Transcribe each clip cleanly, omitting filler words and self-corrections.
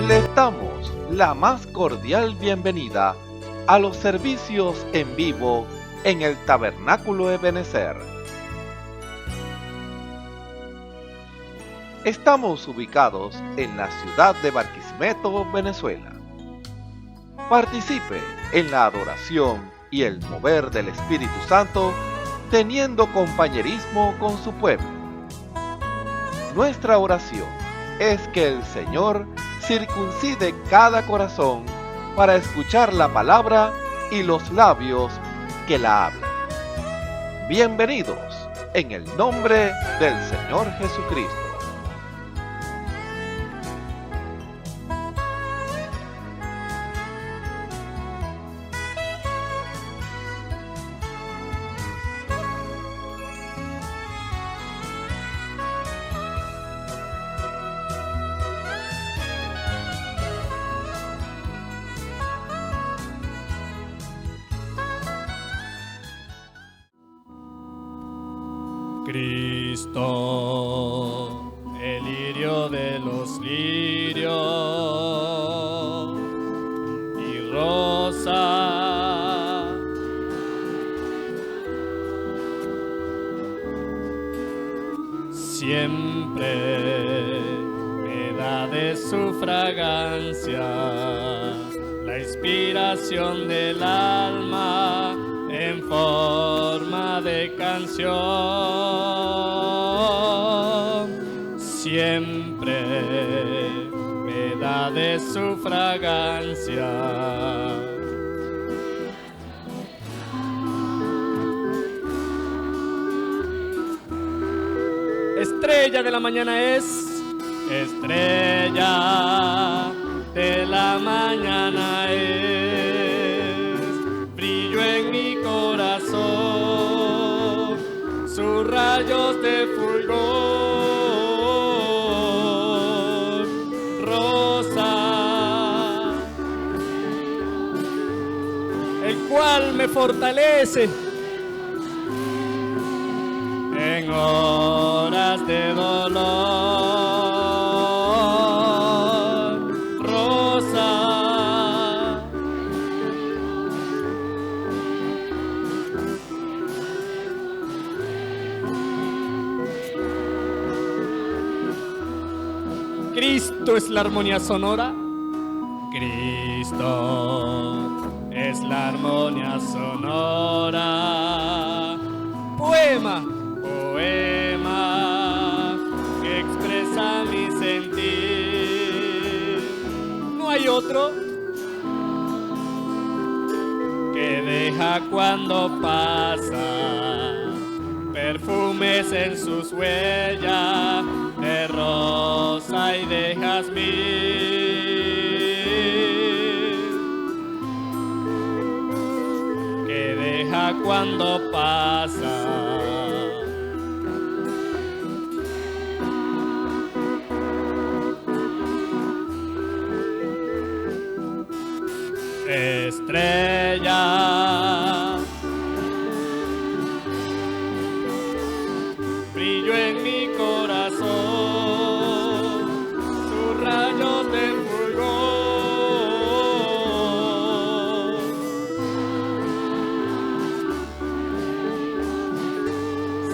Les damos la más cordial bienvenida a los servicios en vivo en el Tabernáculo Ebenezer. Estamos ubicados en la ciudad de Barquisimeto, Venezuela. Participe en la adoración y el mover del Espíritu Santo, teniendo compañerismo con su pueblo. Nuestra oración es que el Señor circuncide cada corazón para escuchar la palabra y los labios que la hablan. Bienvenidos en el nombre del Señor Jesucristo. Cristo, el lirio de los lirios y rosa, siempre me da de su fragancia la inspiración del alma en forma de canción. Siempre me da de su fragancia. Estrella de la mañana es, estrella de la mañana es, brillo en mi corazón, sus rayos de fulgor, rosa, el cual me fortalece en horas de dolor, rosa, Cristo es la armonía sonora, Cristo es la armonía sonora, poema que expresa mi sentir. No hay otro que deja cuando pasa perfumes en sus huellas de rosa y de jazmín, que deja cuando pasa estrella, brillo en mi corazón, sus rayos de fulgor,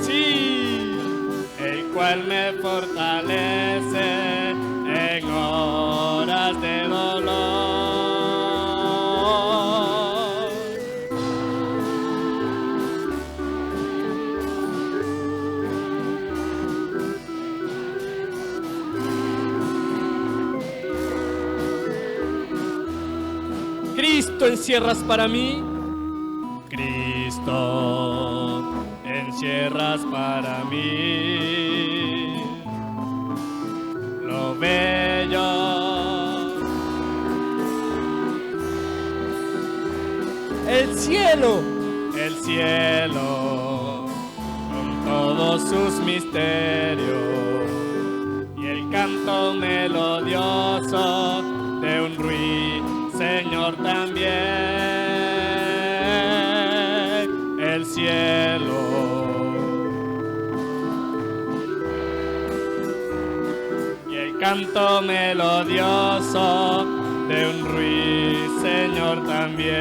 sí, el cual me fortalece en horas de dolor. Cristo encierras para mí, Cristo encierras para mí lo bello, el cielo con todos sus misterios y el canto melodioso de un ruiseñor también, el cielo y el canto canto melodioso de un ruiseñor también.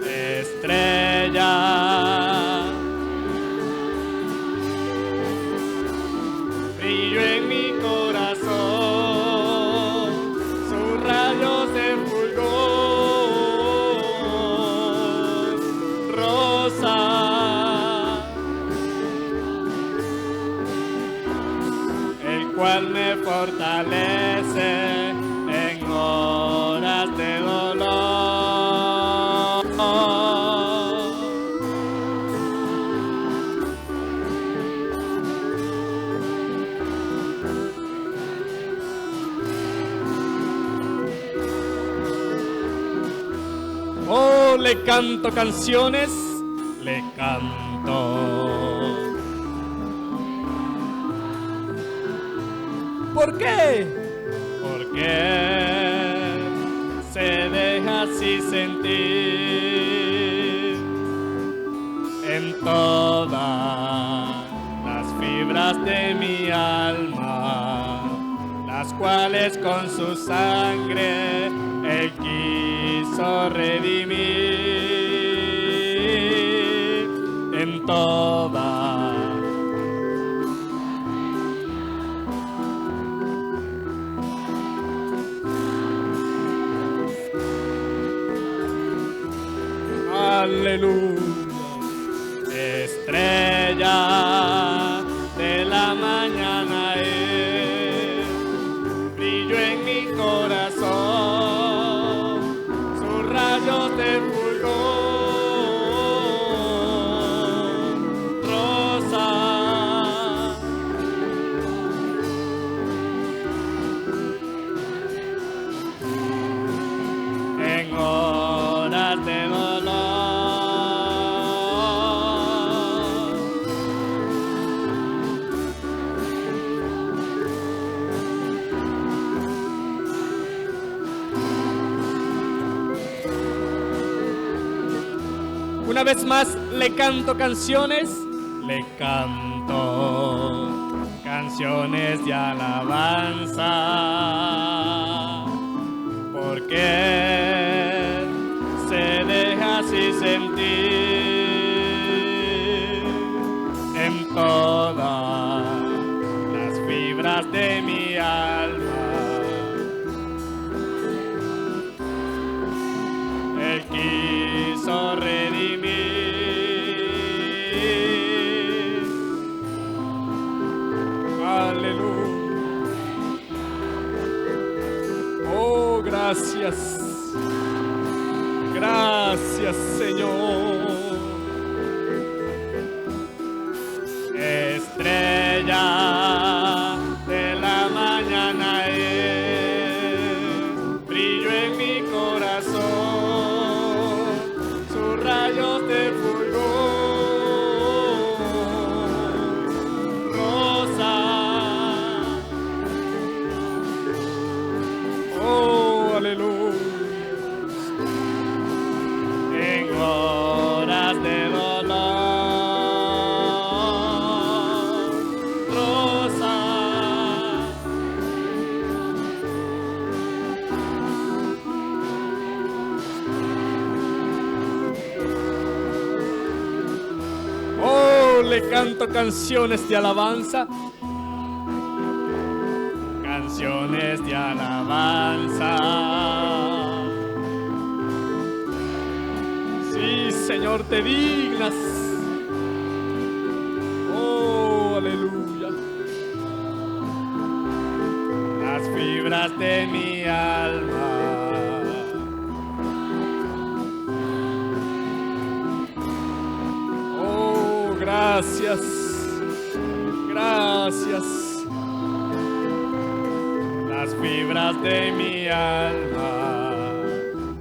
Estrella, brillo en mi corazón, sus rayos de fulgor, rosa, el cual me fortalece en horas de dolor. Oh, le canto canciones, le canto. ¿Por qué? Porque se deja así sentir en todas las fibras de mi alma, las cuales con su sangre Él quiso redimir en todas. Aleluya. Estrella de la mañana es, brillo en mi corazón, sus rayos de fulgor, rosa, en horas de dolor. Una vez más le canto canciones, le canto canciones de alabanza, porque se deja así sentir en todas las fibras de mi alma. Él quiso redimir. Aleluya. Oh, gracias. Gracias, Señor. Estrella de la mañana es, brillo en mi corazón, sus rayos de fulgor, rosa. Oh, aleluya. En horas de dolor, rosa. Oh, le canto canciones de alabanza, canciones de alabanza. Sí, Señor, te dignas. Oh, aleluya. Las fibras de mi alma. Oh, gracias. Gracias. Las fibras de mi alma,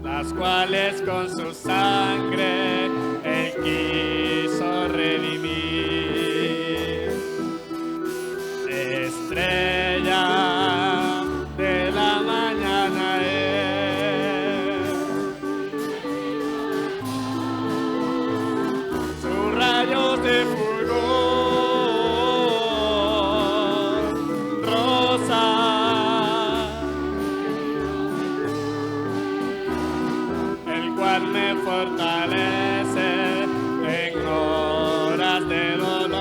las cuales con su sangre Él quiso redimir. Estrella de la mañana es, sus rayos de fulgor, me fortalece en horas de dolor.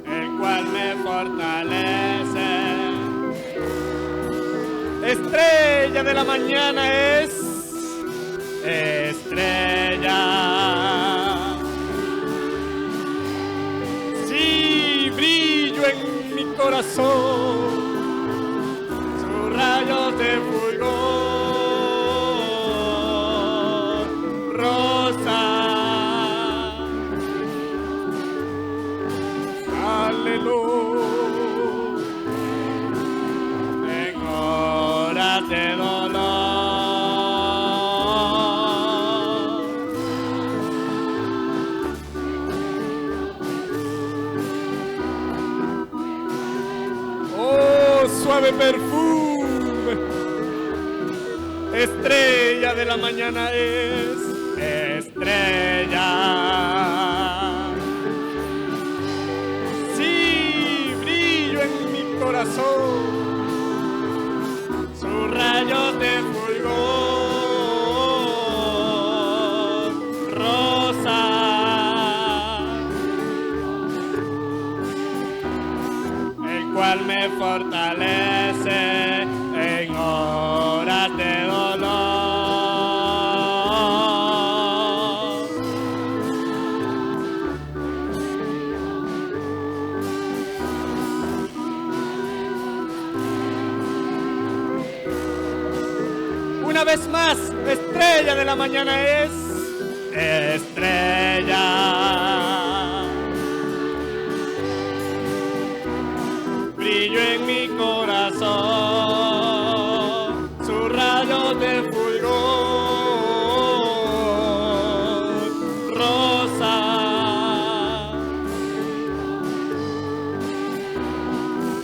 El cual me fortalece. Estrella de la mañana es estrella. Sí, brillo en mi corazón, sus rayos de fulgor, rosa. Aleluya. En horas de dolor. Oh, suave perfume, estrella de la mañana es estrella. Sí, brillo en mi corazón, sus rayos de fulgor, rosa. El cual me fortalece en horas de dolor. Una vez más, estrella de la mañana es estrella. Brillo en mi corazón, sus rayos de fulgor, rosa.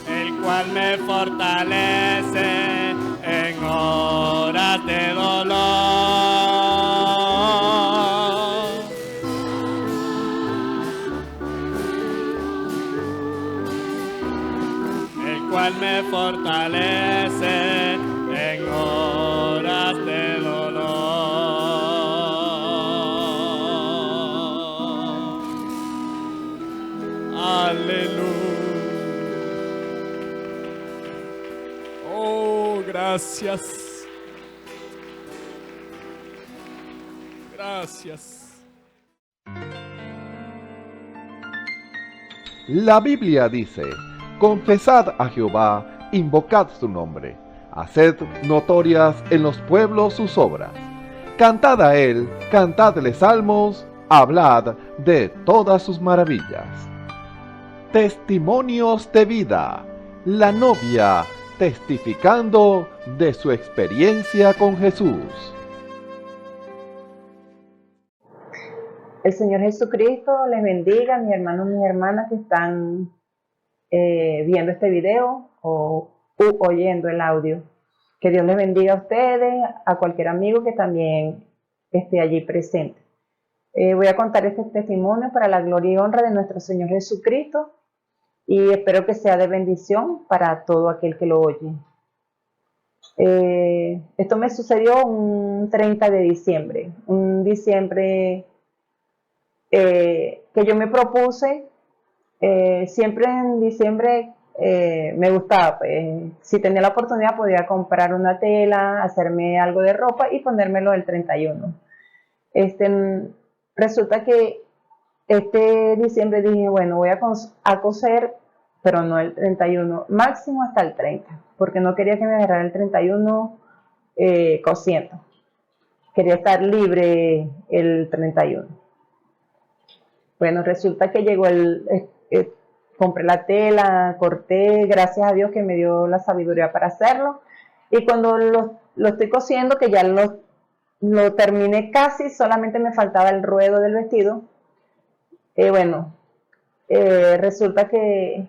El cual me fortalece en horas de dolor. El cual me fortalece en horas de dolor. Aleluya. Oh, gracias. Gracias. La Biblia dice: confesad a Jehová, invocad su nombre, haced notorias en los pueblos sus obras. Cantad a él, cantadle salmos, hablad de todas sus maravillas. Testimonios de vida. La novia testificando de su experiencia con Jesús. El Señor Jesucristo les bendiga, mis hermanos y mis hermanas que están viendo este video o oyendo el audio. Que Dios les bendiga a ustedes, a cualquier amigo que también esté allí presente. Voy a contar este testimonio para la gloria y honra de nuestro Señor Jesucristo y espero que sea de bendición para todo aquel que lo oye. Esto me sucedió un 30 de diciembre, un diciembre que yo me propuse. Siempre en diciembre me gustaba, pues, si tenía la oportunidad podía comprar una tela, hacerme algo de ropa y ponérmelo el 31. Resulta que este diciembre dije, bueno, voy a coser, pero no el 31, máximo hasta el 30, porque no quería que me agarrara el 31 cosiendo. Quería estar libre el 31. Bueno, resulta que llegó compré la tela, corté, gracias a Dios que me dio la sabiduría para hacerlo. Y cuando lo estoy cosiendo, que ya lo terminé casi, solamente me faltaba el ruedo del vestido. Resulta que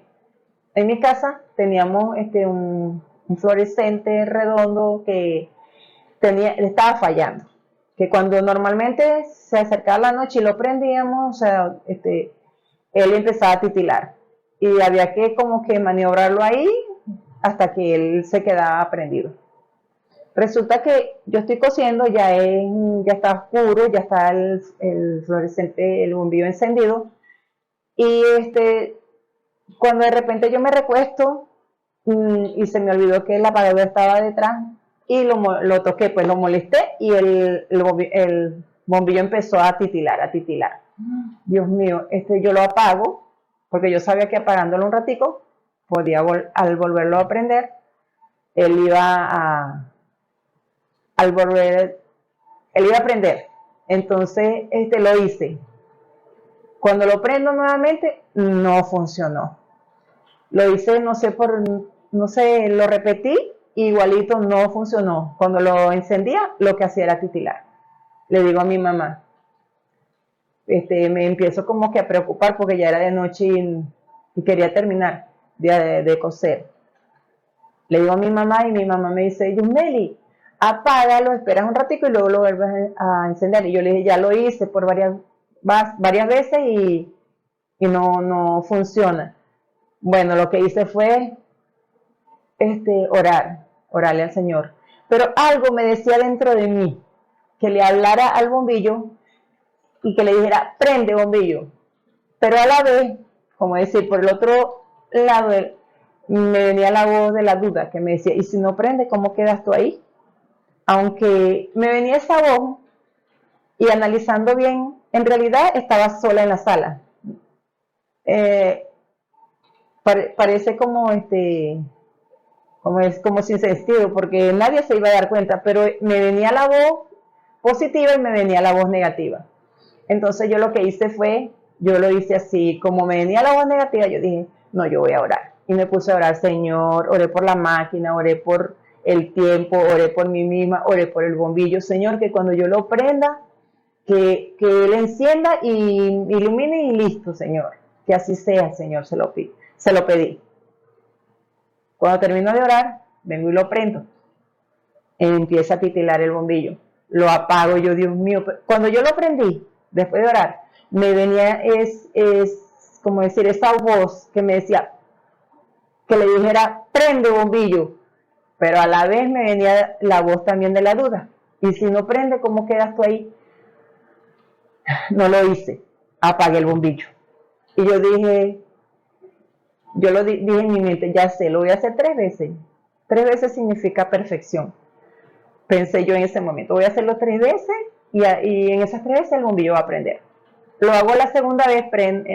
en mi casa teníamos un fluorescente redondo que estaba fallando. Que cuando normalmente se acercaba la noche y lo prendíamos, o sea, él empezaba a titilar. y había que como que maniobrarlo ahí hasta que él se quedaba prendido. Resulta que yo estoy cosiendo, ya está oscuro, ya está el fluorescente, el bombillo encendido, y cuando de repente yo me recuesto y se me olvidó que el apagador estaba detrás y lo toqué, pues lo molesté y el bombillo empezó a titilar, a titilar. Dios mío, yo lo apago porque yo sabía que apagándolo un ratico podía al volverlo a prender, él iba a prender. Entonces lo hice. Cuando lo prendo nuevamente no funcionó. Lo hice, no sé, lo repetí, igualito no funcionó. Cuando lo encendía, lo que hacía era titilar. Le digo a mi mamá, me empiezo como que a preocupar porque ya era de noche y quería terminar de coser. Le digo a mi mamá y mi mamá me dice, Yusmeli, apágalo, esperas un ratito y luego lo vuelves a encender. Y yo le dije, ya lo hice por varias veces y no funciona. Bueno, lo que hice fue orarle al Señor. Pero algo me decía dentro de mí, que le hablara al bombillo y que le dijera, prende bombillo. Pero a la vez, como decir, por el otro lado, me venía la voz de la duda, que me decía, ¿y si no prende, cómo quedas tú ahí? Aunque me venía esa voz, y analizando bien, en realidad estaba sola en la sala. Parece como como sin sentido, porque nadie se iba a dar cuenta, pero me venía la voz positiva y me venía la voz negativa. Entonces yo lo que hice fue, yo lo hice así, como me venía la voz negativa, yo dije, no, yo voy a orar. Y me puse a orar, Señor, oré por la máquina, oré por el tiempo, oré por mí misma, oré por el bombillo. Señor, que cuando yo lo prenda, que él encienda y ilumine y listo, Señor. Que así sea, Señor, se lo pedí. Cuando termino de orar, vengo y lo prendo. Empieza a titilar el bombillo. Lo apago yo, Dios mío. Cuando yo lo prendí, después de orar, me venía como decir, esa voz que me decía, que le dijera, prende bombillo. Pero a la vez me venía la voz también de la duda. Y si no prende, ¿cómo quedas tú ahí? No lo hice. Apagué el bombillo. Y yo dije, dije en mi mente, ya sé, lo voy a hacer 3 veces. 3 veces significa perfección. Pensé yo en ese momento, voy a hacerlo 3 veces y en esas 3 veces el bombillo va a prender. Lo hago la segunda vez, prendo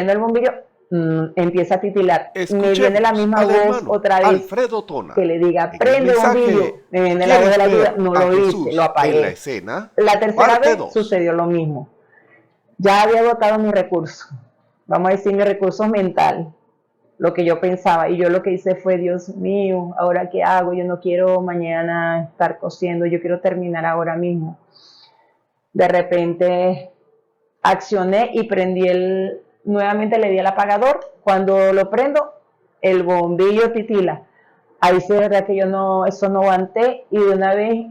el bombillo, empieza a titilar. Me viene la misma voz otra vez, Alfredo Tona, que le diga, prende el bombillo. Me viene la voz de la duda, no lo hice, lo apagué. La tercera vez sucedió lo mismo. Ya había agotado mi recurso, vamos a decir mi recurso mental, lo que yo pensaba, y yo lo que hice fue, Dios mío, ¿ahora qué hago? Yo no quiero mañana estar cosiendo, yo quiero terminar ahora mismo. De repente accioné y nuevamente le di al apagador. Cuando lo prendo, el bombillo titila. Ahí sí es verdad que eso no aguanté, y de una vez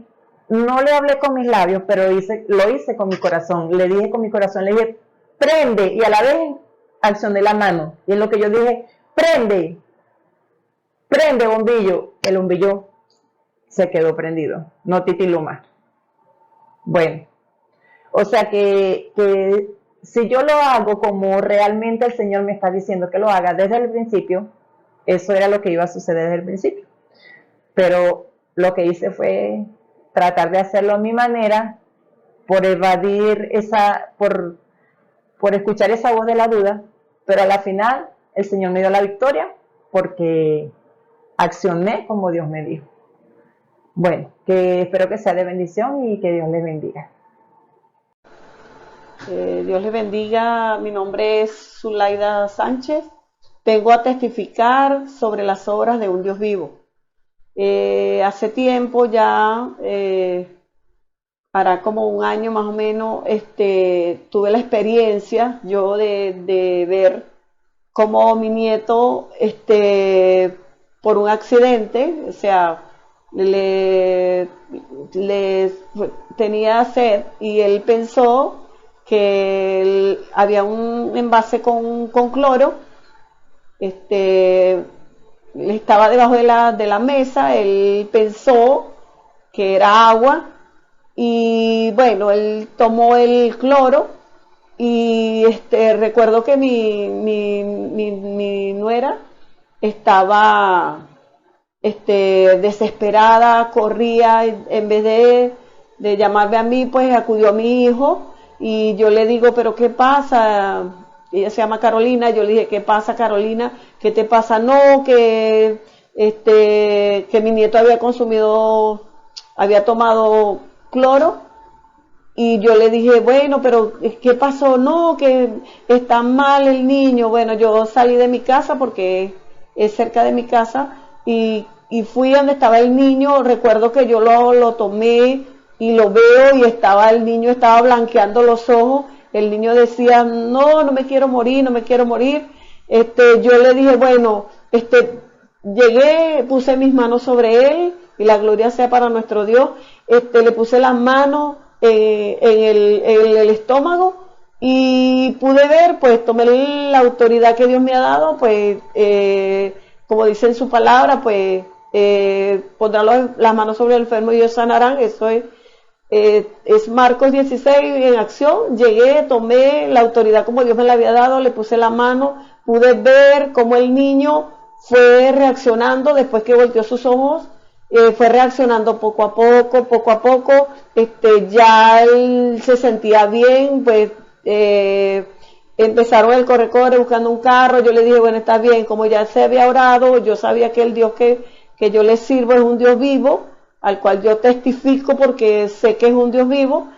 no le hablé con mis labios, pero lo hice con mi corazón. Le dije con mi corazón, le dije, prende, y a la vez accioné la mano. Y en lo que yo dije, prende bombillo, el bombillo se quedó prendido, no titiló más. Bueno, o sea que si yo lo hago como realmente el Señor me está diciendo que lo haga desde el principio, eso era lo que iba a suceder desde el principio. Pero lo que hice fue tratar de hacerlo a mi manera, por evadir por escuchar esa voz de la duda, pero a la final el Señor me dio la victoria porque accioné como Dios me dijo. Bueno, que espero que sea de bendición y que Dios les bendiga. Dios les bendiga. Mi nombre es Zulaida Sánchez. Vengo a testificar sobre las obras de un Dios vivo. Hace tiempo ya, para como un año más o menos, tuve la experiencia yo de ver cómo mi nieto, por un accidente, o sea, le tenía sed y él pensó que había un envase con cloro, estaba debajo de la mesa, él pensó que era agua y bueno, él tomó el cloro y recuerdo que mi nuera estaba desesperada, corría, en vez de llamarme a mí, pues acudió a mi hijo y yo le digo, pero ¿qué pasa? Ella se llama Carolina, yo le dije, ¿qué pasa, Carolina? ¿Qué te pasa? No, que mi nieto había tomado cloro y yo le dije, bueno, pero ¿qué pasó? No, que está mal el niño. Bueno, yo salí de mi casa porque es cerca de mi casa y fui donde estaba el niño. Recuerdo que yo lo tomé y lo veo y el niño estaba blanqueando los ojos. El niño decía, no, no me quiero morir, no me quiero morir. Yo le dije, bueno, llegué, puse mis manos sobre él y la gloria sea para nuestro Dios. Le puse las manos en el estómago y pude ver, pues tomé la autoridad que Dios me ha dado, pues como dice en su palabra, pues pondrán las manos sobre el enfermo y ellos sanarán. Eso es Marcos 16 en acción. Llegué, tomé la autoridad como Dios me la había dado, le puse la mano, pude ver cómo el niño fue reaccionando después que volteó sus ojos. Fue reaccionando poco a poco, ya él se sentía bien, pues empezaron el corre buscando un carro. Yo le dije, bueno, está bien, como ya se había orado, yo sabía que el Dios que yo le sirvo es un Dios vivo, al cual yo testifico porque sé que es un Dios vivo.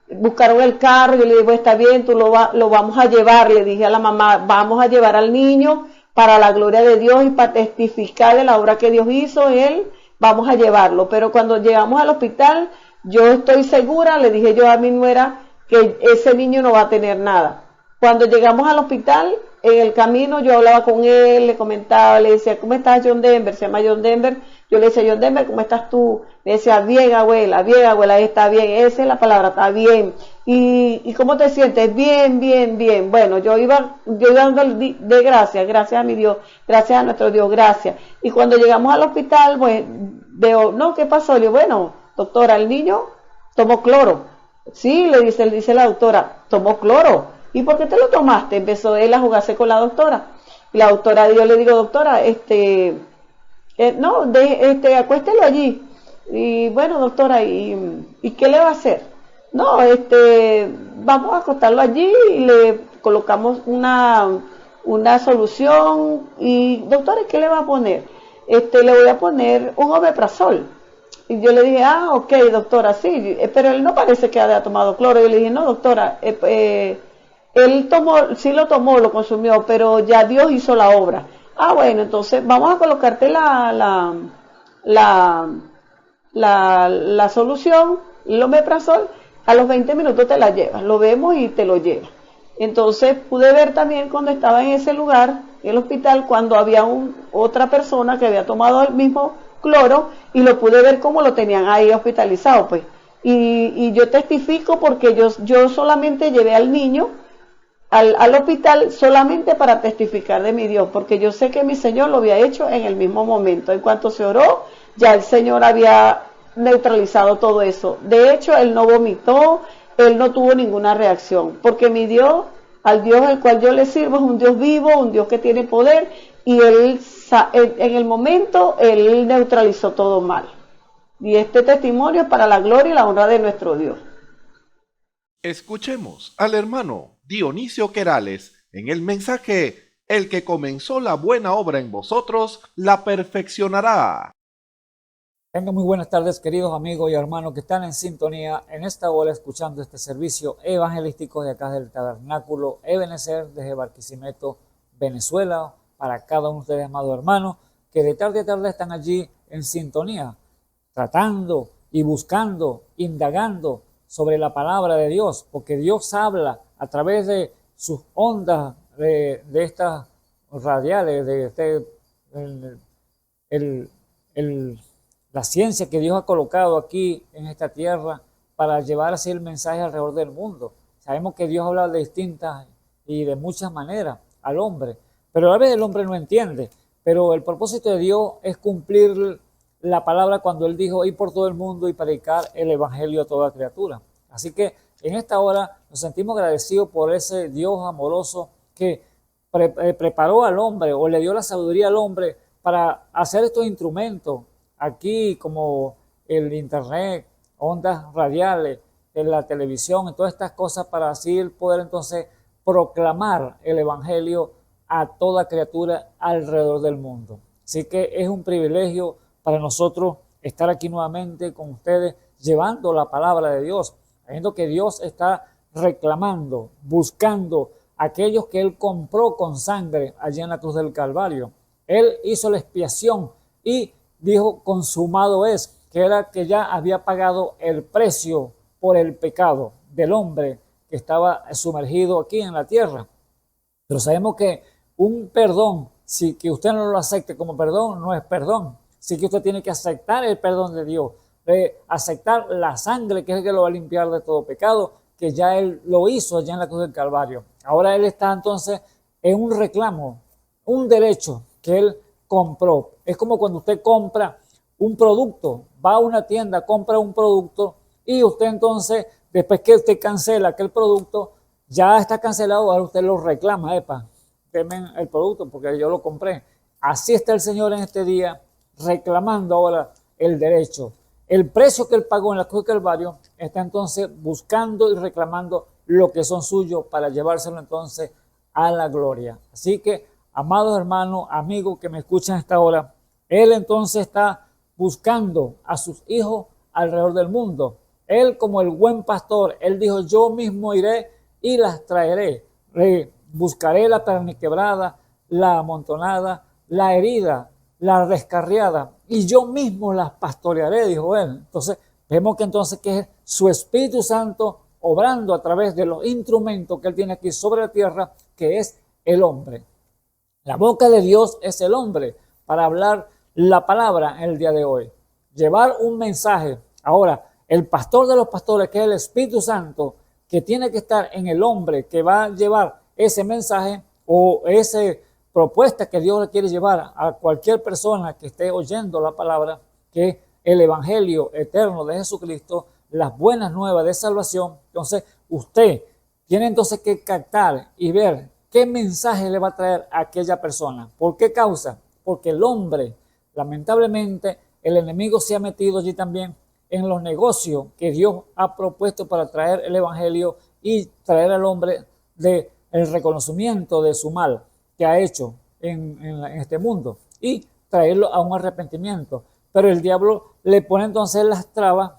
Buscaron el carro, yo le dije, pues está bien, lo vamos a llevar, le dije a la mamá, vamos a llevar al niño para la gloria de Dios y para testificar de la obra que Dios hizo en él, vamos a llevarlo. Pero cuando llegamos al hospital, yo estoy segura, le dije yo a mi nuera, que ese niño no va a tener nada. Cuando llegamos al hospital, en el camino yo hablaba con él, le comentaba, le decía, ¿cómo estás, John Denver? Se llama John Denver. Yo le decía, John Denver, ¿cómo estás tú? Me decía, bien, abuela, está bien, esa es la palabra, está bien. ¿Y cómo te sientes? Bien, bien, bien. Bueno, yo iba dando de gracias a mi Dios, gracias a nuestro Dios, gracias. Y cuando llegamos al hospital, pues veo, no, ¿qué pasó? Le digo, bueno, doctora, el niño tomó cloro. Sí, dice la doctora, tomó cloro. ¿Y por qué te lo tomaste? Empezó él a jugarse con la doctora. Y la doctora, yo le digo, doctora, no, acuéstelo allí. Y bueno, doctora, ¿y qué le va a hacer? No, vamos a acostarlo allí y le colocamos una solución. Y doctora, ¿qué le va a poner? Le voy a poner un omeprazol. Y yo le dije, ok, doctora, sí, pero él no parece que haya tomado cloro. Yo le dije, no, doctora, él sí lo tomó, lo consumió, pero ya Dios hizo la obra. Bueno, entonces vamos a colocarte la solución, el omeprazol, a los 20 minutos te la llevas, lo vemos y te lo llevas. Entonces pude ver también cuando estaba en ese lugar, en el hospital, cuando había otra persona que había tomado el mismo cloro y lo pude ver cómo lo tenían ahí hospitalizado, pues. Y yo testifico porque yo solamente llevé al niño al hospital solamente para testificar de mi Dios, porque yo sé que mi Señor lo había hecho en el mismo momento. En cuanto se oró, ya el Señor había neutralizado todo eso. De hecho, él no vomitó, él no tuvo ninguna reacción, porque mi Dios, al Dios al cual yo le sirvo, es un Dios vivo, un Dios que tiene poder, y él en el momento, él neutralizó todo mal. Y este testimonio es para la gloria y la honra de nuestro Dios. Escuchemos al hermano Dionisio Querales en el mensaje: el que comenzó la buena obra en vosotros, la perfeccionará. Tengan muy buenas tardes, queridos amigos y hermanos que están en sintonía en esta hora escuchando este servicio evangelístico de acá del Tabernáculo Ebenezer desde Barquisimeto, Venezuela, para cada uno de ustedes, amados hermanos, que de tarde a tarde están allí en sintonía, tratando y buscando, indagando sobre la palabra de Dios, porque Dios habla a través de sus ondas de estas radiales, la ciencia que Dios ha colocado aquí en esta tierra para llevar así el mensaje alrededor del mundo. Sabemos que Dios habla de distintas y de muchas maneras al hombre, pero a veces el hombre no entiende. Pero el propósito de Dios es cumplir la palabra cuando Él dijo ir por todo el mundo y predicar el evangelio a toda criatura. Así que en esta hora nos sentimos agradecidos por ese Dios amoroso que preparó al hombre o le dio la sabiduría al hombre para hacer estos instrumentos aquí, como el internet, ondas radiales, en la televisión y todas estas cosas, para así poder entonces proclamar el evangelio a toda criatura alrededor del mundo. Así que es un privilegio para nosotros estar aquí nuevamente con ustedes, llevando la palabra de Dios, sabiendo que Dios está reclamando, buscando a aquellos que Él compró con sangre allí en la cruz del Calvario. Él hizo la expiación y dijo consumado es, que era que ya había pagado el precio por el pecado del hombre que estaba sumergido aquí en la tierra. Pero sabemos que un perdón, si que usted no lo acepte como perdón, no es perdón. Sí que usted tiene que aceptar el perdón de Dios, aceptar la sangre que es el que lo va a limpiar de todo pecado, que ya Él lo hizo allá en la cruz del Calvario. Ahora Él está entonces en un reclamo, un derecho que Él compró. Es como cuando usted compra un producto, va a una tienda, compra un producto y usted entonces, después que usted cancela aquel producto, ya está cancelado, ahora usted lo reclama, denme el producto porque yo lo compré. Así está el Señor en este día, reclamando ahora el derecho. El precio que Él pagó en la cruz del Calvario, está entonces buscando y reclamando lo que son suyos para llevárselo entonces a la gloria. Así que, amados hermanos, amigos que me escuchan a esta hora, Él entonces está buscando a sus hijos alrededor del mundo. Él, como el buen pastor, Él dijo, yo mismo iré y las traeré. Buscaré la perniquebrada, la amontonada, la herida, la descarriada, y yo mismo las pastorearé, dijo Él. Entonces, vemos que entonces que es su Espíritu Santo obrando a través de los instrumentos que Él tiene aquí sobre la tierra, que es el hombre. La boca de Dios es el hombre para hablar la palabra en el día de hoy. Llevar un mensaje. Ahora, el pastor de los pastores, que es el Espíritu Santo, que tiene que estar en el hombre, que va a llevar ese mensaje o esa propuesta que Dios le quiere llevar a cualquier persona que esté oyendo la palabra, que es el evangelio eterno de Jesucristo, las buenas nuevas de salvación. Entonces, usted tiene entonces que captar y ver qué mensaje le va a traer a aquella persona. ¿Por qué causa? Porque el hombre, lamentablemente, el enemigo se ha metido allí también en los negocios que Dios ha propuesto para traer el evangelio y traer al hombre del reconocimiento de su mal que ha hecho en este mundo y traerlo a un arrepentimiento. Pero el diablo le pone entonces las trabas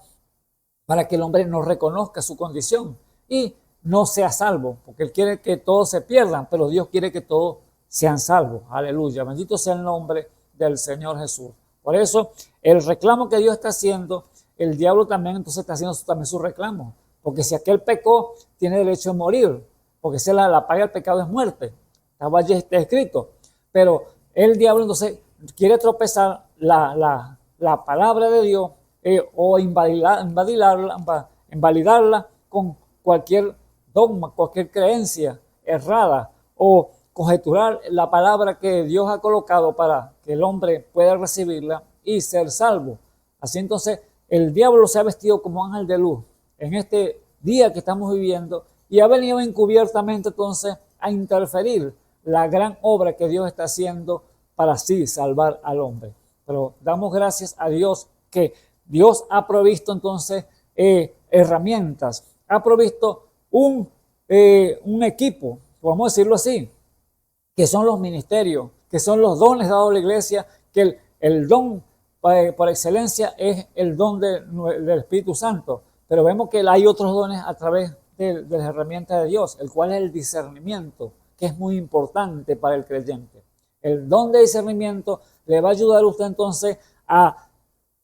para que el hombre no reconozca su condición y no sea salvo, porque Él quiere que todos se pierdan, pero Dios quiere que todos sean salvos. Aleluya, bendito sea el nombre del Señor Jesús. Por eso, el reclamo que Dios está haciendo, el diablo también entonces está haciendo también su reclamo, porque si aquel pecó, tiene derecho a morir, porque si la paga del pecado es muerte. Estaba allí escrito, pero el diablo entonces quiere tropezar la palabra de Dios o invalidarla con cualquier dogma, cualquier creencia errada o conjeturar la palabra que Dios ha colocado para que el hombre pueda recibirla y ser salvo. Así entonces el diablo se ha vestido como ángel de luz en este día que estamos viviendo y ha venido encubiertamente entonces a interferir la gran obra que Dios está haciendo para así salvar al hombre. Pero damos gracias a Dios que Dios ha provisto entonces herramientas, ha provisto un equipo, podemos decirlo así, que son los ministerios, que son los dones dados a la iglesia, que el don por excelencia es el don del Espíritu Santo. Pero vemos que hay otros dones a través de las herramientas de Dios, el cual es el discernimiento, que es muy importante para el creyente. El don de discernimiento le va a ayudar a usted entonces a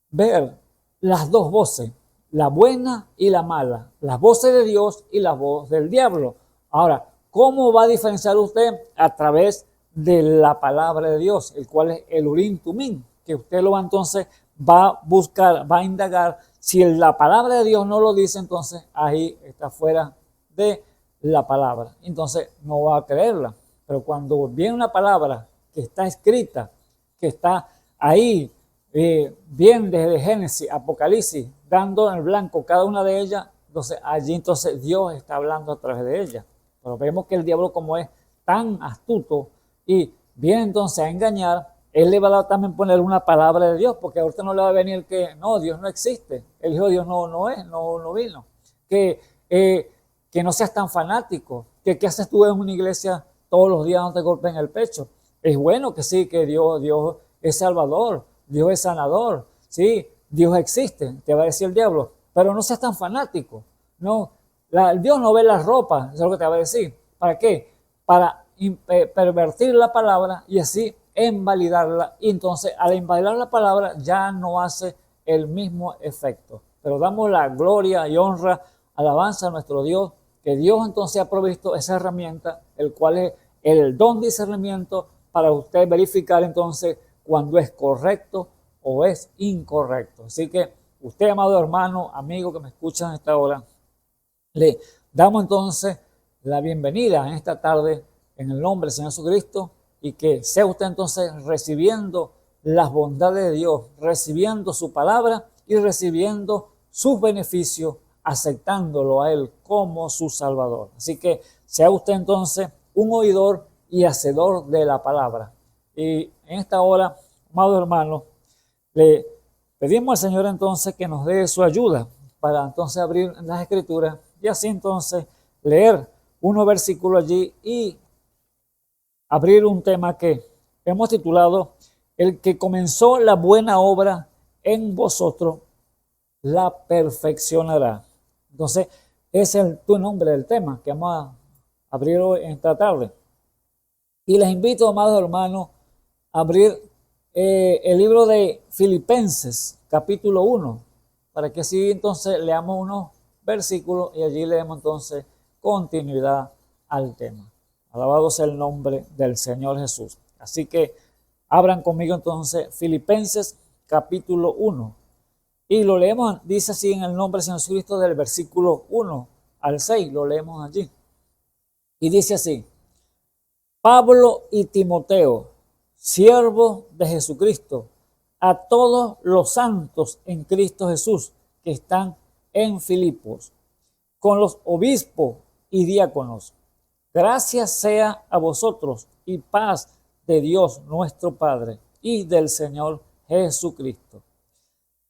ver las dos voces, la buena y la mala, las voces de Dios y la voz del diablo. Ahora, ¿cómo va a diferenciar usted? A través de la palabra de Dios, el cual es el Urim Tumim, que usted lo va entonces va a buscar, va a indagar Si la palabra de Dios no lo dice, entonces ahí está fuera de la palabra. Entonces no va a creerla. Pero cuando viene una palabra que está escrita, que está ahí, bien desde Génesis, Apocalipsis, dando en el blanco cada una de ellas, entonces allí entonces Dios está hablando a través de ellas. Pero vemos que el diablo, como es tan astuto y viene entonces a engañar, él le va a también poner una palabra de Dios, porque ahorita no le va a venir que no, Dios no existe, el Hijo de Dios no vino, que no seas tan fanático, que qué haces tú en una iglesia todos los días, no te golpeen el pecho. Es bueno que sí, que Dios es salvador, Dios es sanador, sí, Dios existe, te va a decir el diablo, pero no seas tan fanático, no, Dios no ve las ropas, eso es lo que te va a decir. ¿Para qué? Para pervertir la palabra y así invalidarla, y entonces al invalidar la palabra ya no hace el mismo efecto. Pero damos la gloria y honra, alabanza a nuestro Dios, que Dios entonces ha provisto esa herramienta, el cual es el don de discernimiento para usted verificar entonces cuando es correcto o es incorrecto. Así que usted, amado hermano, amigo que me escucha en esta hora, le damos entonces la bienvenida en esta tarde en el nombre del Señor Jesucristo, y que sea usted entonces recibiendo las bondades de Dios, recibiendo su palabra y recibiendo sus beneficios, aceptándolo a Él como su Salvador. Así que sea usted entonces un oidor y hacedor de la palabra. Y en esta hora, amado hermano, le pedimos al Señor entonces que nos dé su ayuda para entonces abrir las Escrituras y así entonces leer unos versículos allí y abrir un tema que hemos titulado El que comenzó la buena obra en vosotros la perfeccionará. Entonces, ese es el nombre del tema que vamos a abrir hoy en esta tarde. Y les invito, amados hermanos, a abrir el libro de Filipenses, capítulo 1, para que así entonces leamos unos versículos y allí leemos entonces continuidad al tema. Alabado sea el nombre del Señor Jesús. Así que abran conmigo entonces Filipenses capítulo 1. Y lo leemos, dice así en el nombre del Señor Jesucristo, del versículo 1 al 6. Lo leemos allí. Y dice así: Pablo y Timoteo, siervos de Jesucristo, a todos los santos en Cristo Jesús que están en Filipos, con los obispos y diáconos. Gracias sea a vosotros y paz de Dios nuestro Padre y del Señor Jesucristo.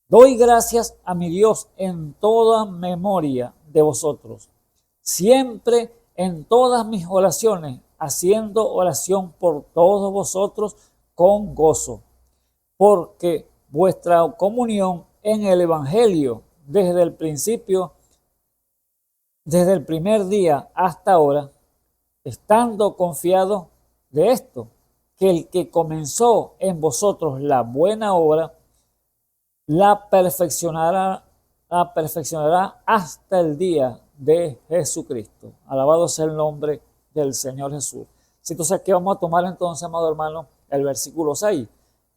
Doy gracias a mi Dios en toda memoria de vosotros, siempre en todas mis oraciones, haciendo oración por todos vosotros con gozo, porque vuestra comunión en el Evangelio desde el principio, desde el primer día hasta ahora, estando confiado de esto, que el que comenzó en vosotros la buena obra, la perfeccionará hasta el día de Jesucristo. Alabado sea el nombre del Señor Jesús. Entonces aquí vamos a tomar entonces, amado hermano, el versículo 6.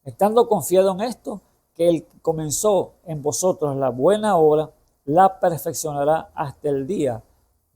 Estando confiado en esto, que el que comenzó en vosotros la buena obra, la perfeccionará hasta el día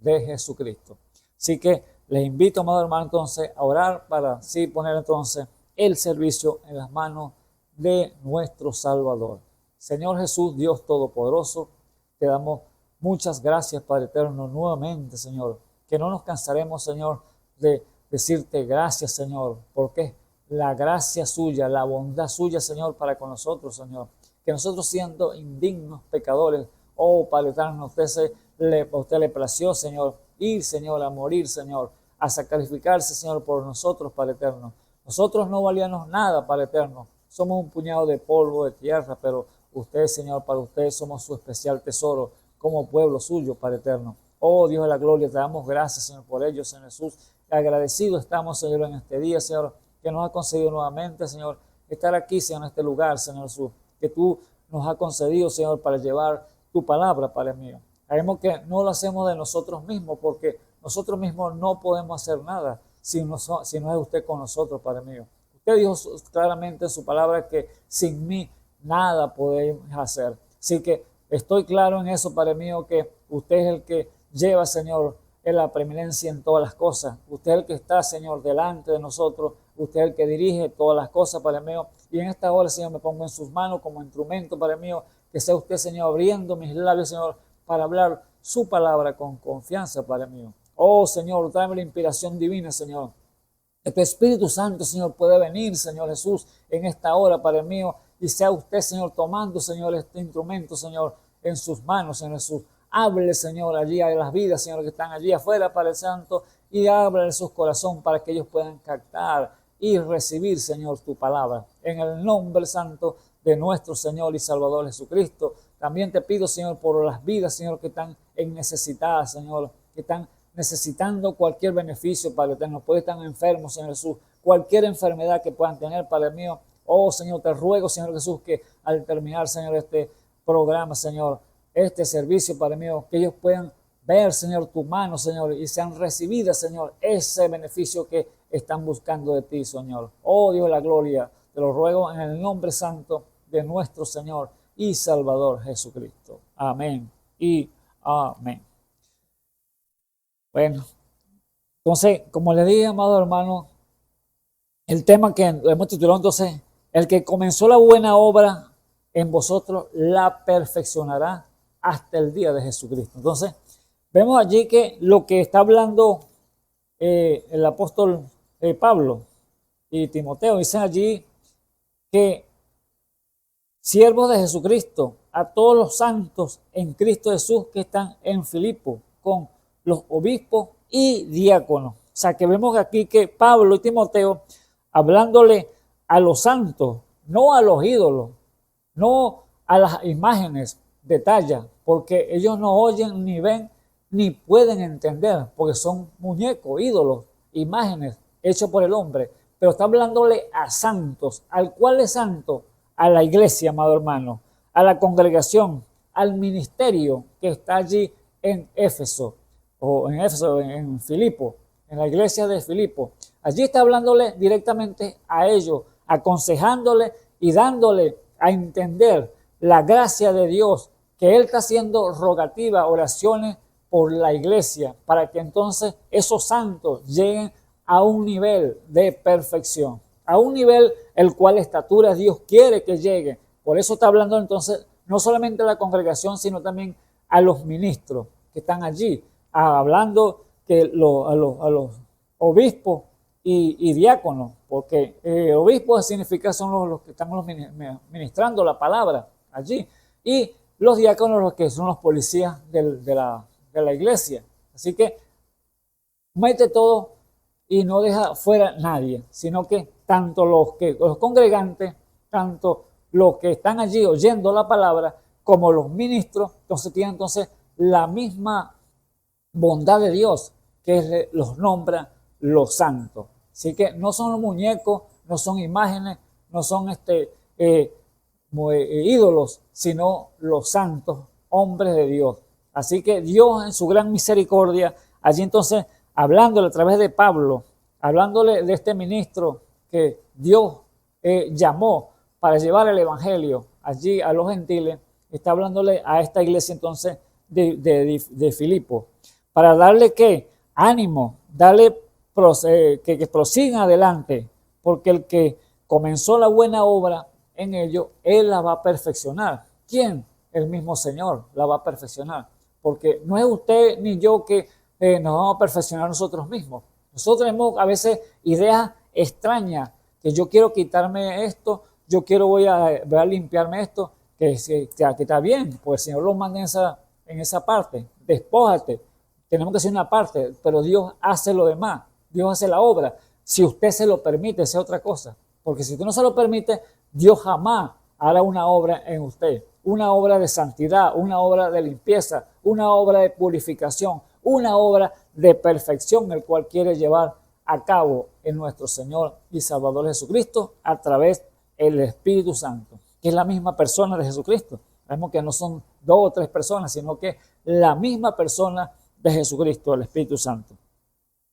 de Jesucristo. Así que les invito, amado hermano, entonces a orar para así poner entonces el servicio en las manos de nuestro Salvador. Señor Jesús, Dios Todopoderoso, te damos muchas gracias, Padre Eterno, nuevamente, Señor, que no nos cansaremos, Señor, de decirte gracias, Señor, porque la gracia suya, la bondad suya, Señor, para con nosotros, Señor, que nosotros siendo indignos pecadores, oh Padre Eterno, a usted le plació, Señor, ir, Señor, a morir, Señor, a sacrificarse, Señor, por nosotros, Padre Eterno. Nosotros no valíamos nada, Padre Eterno. Somos un puñado de polvo, de tierra, pero usted, Señor, para usted somos su especial tesoro como pueblo suyo, Padre Eterno. Oh Dios de la gloria, te damos gracias, Señor, por ello, Señor Jesús. Agradecidos estamos, Señor, en este día, Señor, que nos ha concedido nuevamente, Señor, estar aquí, Señor, en este lugar, Señor Jesús, que tú nos has concedido, Señor, para llevar tu palabra, Padre mío. Sabemos que no lo hacemos de nosotros mismos, porque nosotros mismos no podemos hacer nada si no es usted con nosotros, Padre mío. Usted dijo claramente en su palabra que sin mí nada podemos hacer. Así que Estoy claro en eso, Padre mío, que usted es el que lleva, Señor, en la preeminencia en todas las cosas. Usted es el que está, Señor, delante de nosotros. Usted es el que dirige todas las cosas, Padre mío. Y en esta hora, Señor, me pongo en sus manos como instrumento, Padre mío, que sea usted, Señor, abriendo mis labios, Señor, para hablar su palabra con confianza, Padre mío. Oh, Señor, tráeme la inspiración divina, Señor. Que tu Espíritu Santo, Señor, puede venir, Señor Jesús, en esta hora, Padre mío, y sea usted, Señor, tomando, Señor, este instrumento, Señor, en sus manos, Señor Jesús. Hable, Señor, allí a las vidas, Señor, que están allí afuera, Padre Santo, y hable en sus corazones para que ellos puedan captar y recibir, Señor, tu palabra. En el nombre santo de nuestro Señor y Salvador Jesucristo. También te pido, Señor, por las vidas, Señor, que están en necesidad, Señor, que están necesitando cualquier beneficio, Padre eterno, puede estar enfermos, Señor Jesús, cualquier enfermedad que puedan tener, Padre mío. Oh, Señor, te ruego, Señor Jesús, que al terminar, Señor, este programa, Señor, este servicio, Padre mío, que ellos puedan ver, Señor, tu mano, Señor, y sean recibidas, Señor, ese beneficio que están buscando de ti, Señor. Oh, Dios de la gloria, te lo ruego en el nombre santo de nuestro Señor y Salvador Jesucristo. Amén y amén. Bueno, entonces, como le dije, amado hermano, el tema que hemos titulado entonces, el que comenzó la buena obra en vosotros la perfeccionará hasta el día de Jesucristo. Entonces, vemos allí que lo que está hablando el apóstol Pablo y Timoteo, dicen allí que siervos de Jesucristo, a todos los santos en Cristo Jesús que están en Filipo, con los obispos y diáconos. O sea, que vemos aquí que Pablo y Timoteo, hablándole a los santos, no a los ídolos, no a las imágenes de talla, porque ellos no oyen, ni ven, ni pueden entender, porque son muñecos, ídolos, imágenes hechos por el hombre. Pero está hablándole a santos. ¿Al cual es santo? A la iglesia, amado hermano, a la congregación, al ministerio que está allí en Éfeso, o en Filipo, en la iglesia de Filipo. Allí está hablándole directamente a ellos, aconsejándole y dándole a entender la gracia de Dios, que Él está haciendo rogativa, oraciones por la iglesia, para que entonces esos santos lleguen a un nivel de perfección, a un nivel el cual estatura Dios quiere que llegue. Por eso está hablando entonces no solamente a la congregación, sino también a los ministros que están allí, hablando que a los obispos y diáconos, porque obispos significa son los que están ministrando la palabra allí, y los diáconos los que son los policías de la iglesia. Así que mete todo y no deja fuera nadie, sino que tanto los congregantes, tanto los que están allí oyendo la palabra, como los ministros, entonces tienen entonces la misma bondad de Dios, que los nombra los santos. Así que no son los muñecos, no son imágenes, no son ídolos, sino los santos, hombres de Dios. Así que Dios en su gran misericordia, allí entonces, hablándole a través de Pablo, hablándole de este ministro que Dios llamó para llevar el evangelio allí a los gentiles, está hablándole a esta iglesia entonces de Filipo, para darle ¿qué? Ánimo, darle que prosigan adelante, porque el que comenzó la buena obra en ellos, Él la va a perfeccionar. ¿Quién? El mismo Señor la va a perfeccionar, porque no es usted ni yo que nos vamos a perfeccionar nosotros mismos. Nosotros tenemos a veces ideas extrañas, que yo quiero quitarme esto, yo voy a limpiarme esto, que está bien, pues el Señor lo manda en esa parte, despójate. Tenemos que hacer una parte, pero Dios hace lo demás, Dios hace la obra. Si usted se lo permite, esa es otra cosa, porque si usted no se lo permite, Dios jamás hará una obra en usted, una obra de santidad, una obra de limpieza, una obra de purificación, una obra de perfección, el cual quiere llevar a cabo en nuestro Señor y Salvador Jesucristo a través del Espíritu Santo, que es la misma persona de Jesucristo. Vemos que no son 2 o 3 personas, sino que la misma persona de Jesucristo, el Espíritu Santo.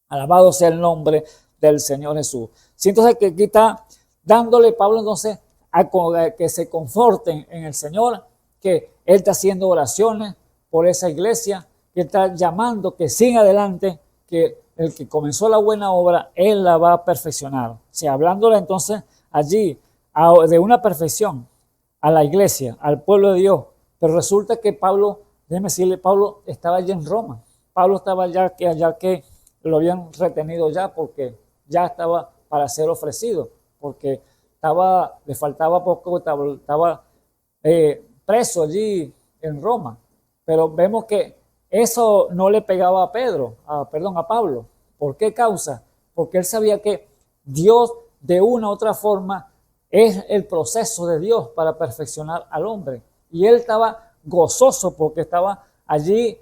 Alabado sea el nombre del Señor Jesús. Sí, entonces que aquí está dándole Pablo entonces a que se conforten en el Señor, que Él está haciendo oraciones por esa iglesia, que está llamando que siga adelante, que el que comenzó la buena obra, Él la va a perfeccionar. O sea, hablándole entonces allí de una perfección a la iglesia, al pueblo de Dios. Pero resulta que Pablo, déjeme decirle, Pablo estaba allí en Roma. Pablo estaba allá que lo habían retenido ya porque ya estaba para ser ofrecido, porque le faltaba poco, estaba preso allí en Roma. Pero vemos que eso no le pegaba a a Pablo. ¿Por qué causa? Porque él sabía que Dios de una u otra forma es el proceso de Dios para perfeccionar al hombre. Y él estaba gozoso porque estaba allí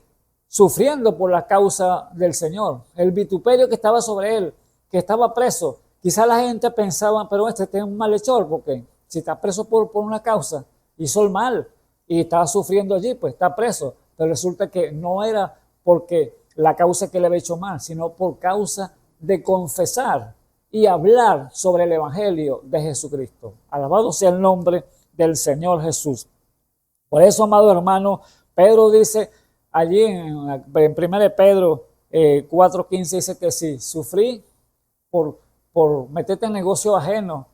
sufriendo por la causa del Señor. El vituperio que estaba sobre él, que estaba preso. Quizá la gente pensaba, pero este es un malhechor, porque si está preso por una causa, hizo el mal y estaba sufriendo allí, pues está preso. Pero resulta que no era porque la causa que le había hecho mal, sino por causa de confesar y hablar sobre el Evangelio de Jesucristo. Alabado sea el nombre del Señor Jesús. Por eso, amado hermano, Pedro dice allí en 1 Pedro 4:15, dice que si sufrí por meterte en negocio ajeno,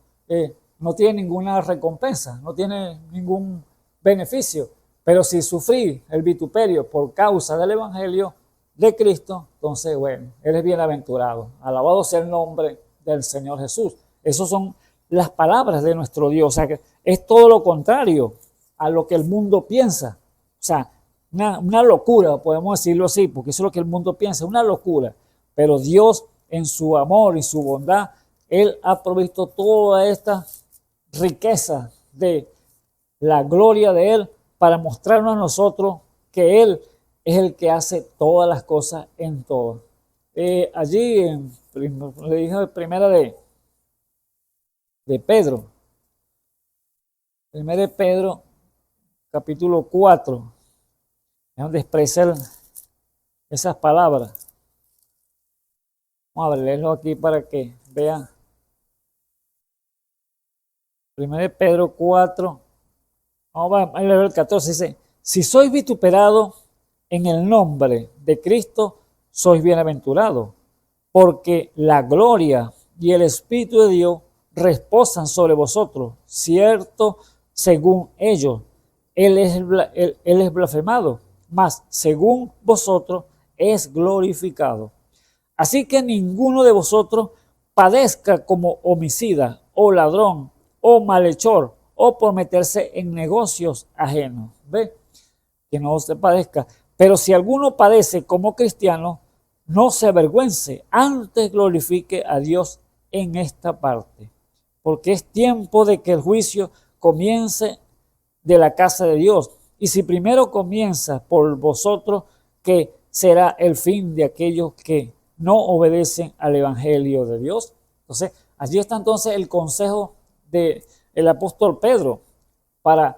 no tiene ninguna recompensa, no tiene ningún beneficio. Pero si sufrí el vituperio por causa del Evangelio de Cristo, entonces, bueno, eres bienaventurado. Alabado sea el nombre del Señor Jesús. Esas son las palabras de nuestro Dios. O sea, que es todo lo contrario a lo que el mundo piensa. O sea, una locura, podemos decirlo así, porque eso es lo que el mundo piensa, una locura. Pero Dios, en su amor y su bondad, Él ha provisto toda esta riqueza de la gloria de Él para mostrarnos a nosotros que Él es el que hace todas las cosas en todo. Allí, le dije primera de Pedro, primera de Pedro, capítulo 4, es donde expresa esas palabras. Vamos a leerlo aquí para que vean. Primera de Pedro 4, vamos a leer el 14, dice: si sois vituperados en el nombre de Cristo, sois bienaventurados, porque la gloria y el Espíritu de Dios reposan sobre vosotros, cierto, según ellos, Él es blasfemado, mas según vosotros es glorificado. Así que ninguno de vosotros padezca como homicida, o ladrón, o malhechor, o por meterse en negocios ajenos. ¿Ve? Que no se padezca. Pero si alguno padece como cristiano, no se avergüence, antes glorifique a Dios en esta parte. Porque es tiempo de que el juicio comience de la casa de Dios. Y si primero comienza por vosotros, ¿qué será el fin de aquellos que no obedecen al Evangelio de Dios? Entonces, allí está entonces el consejo del apóstol Pedro para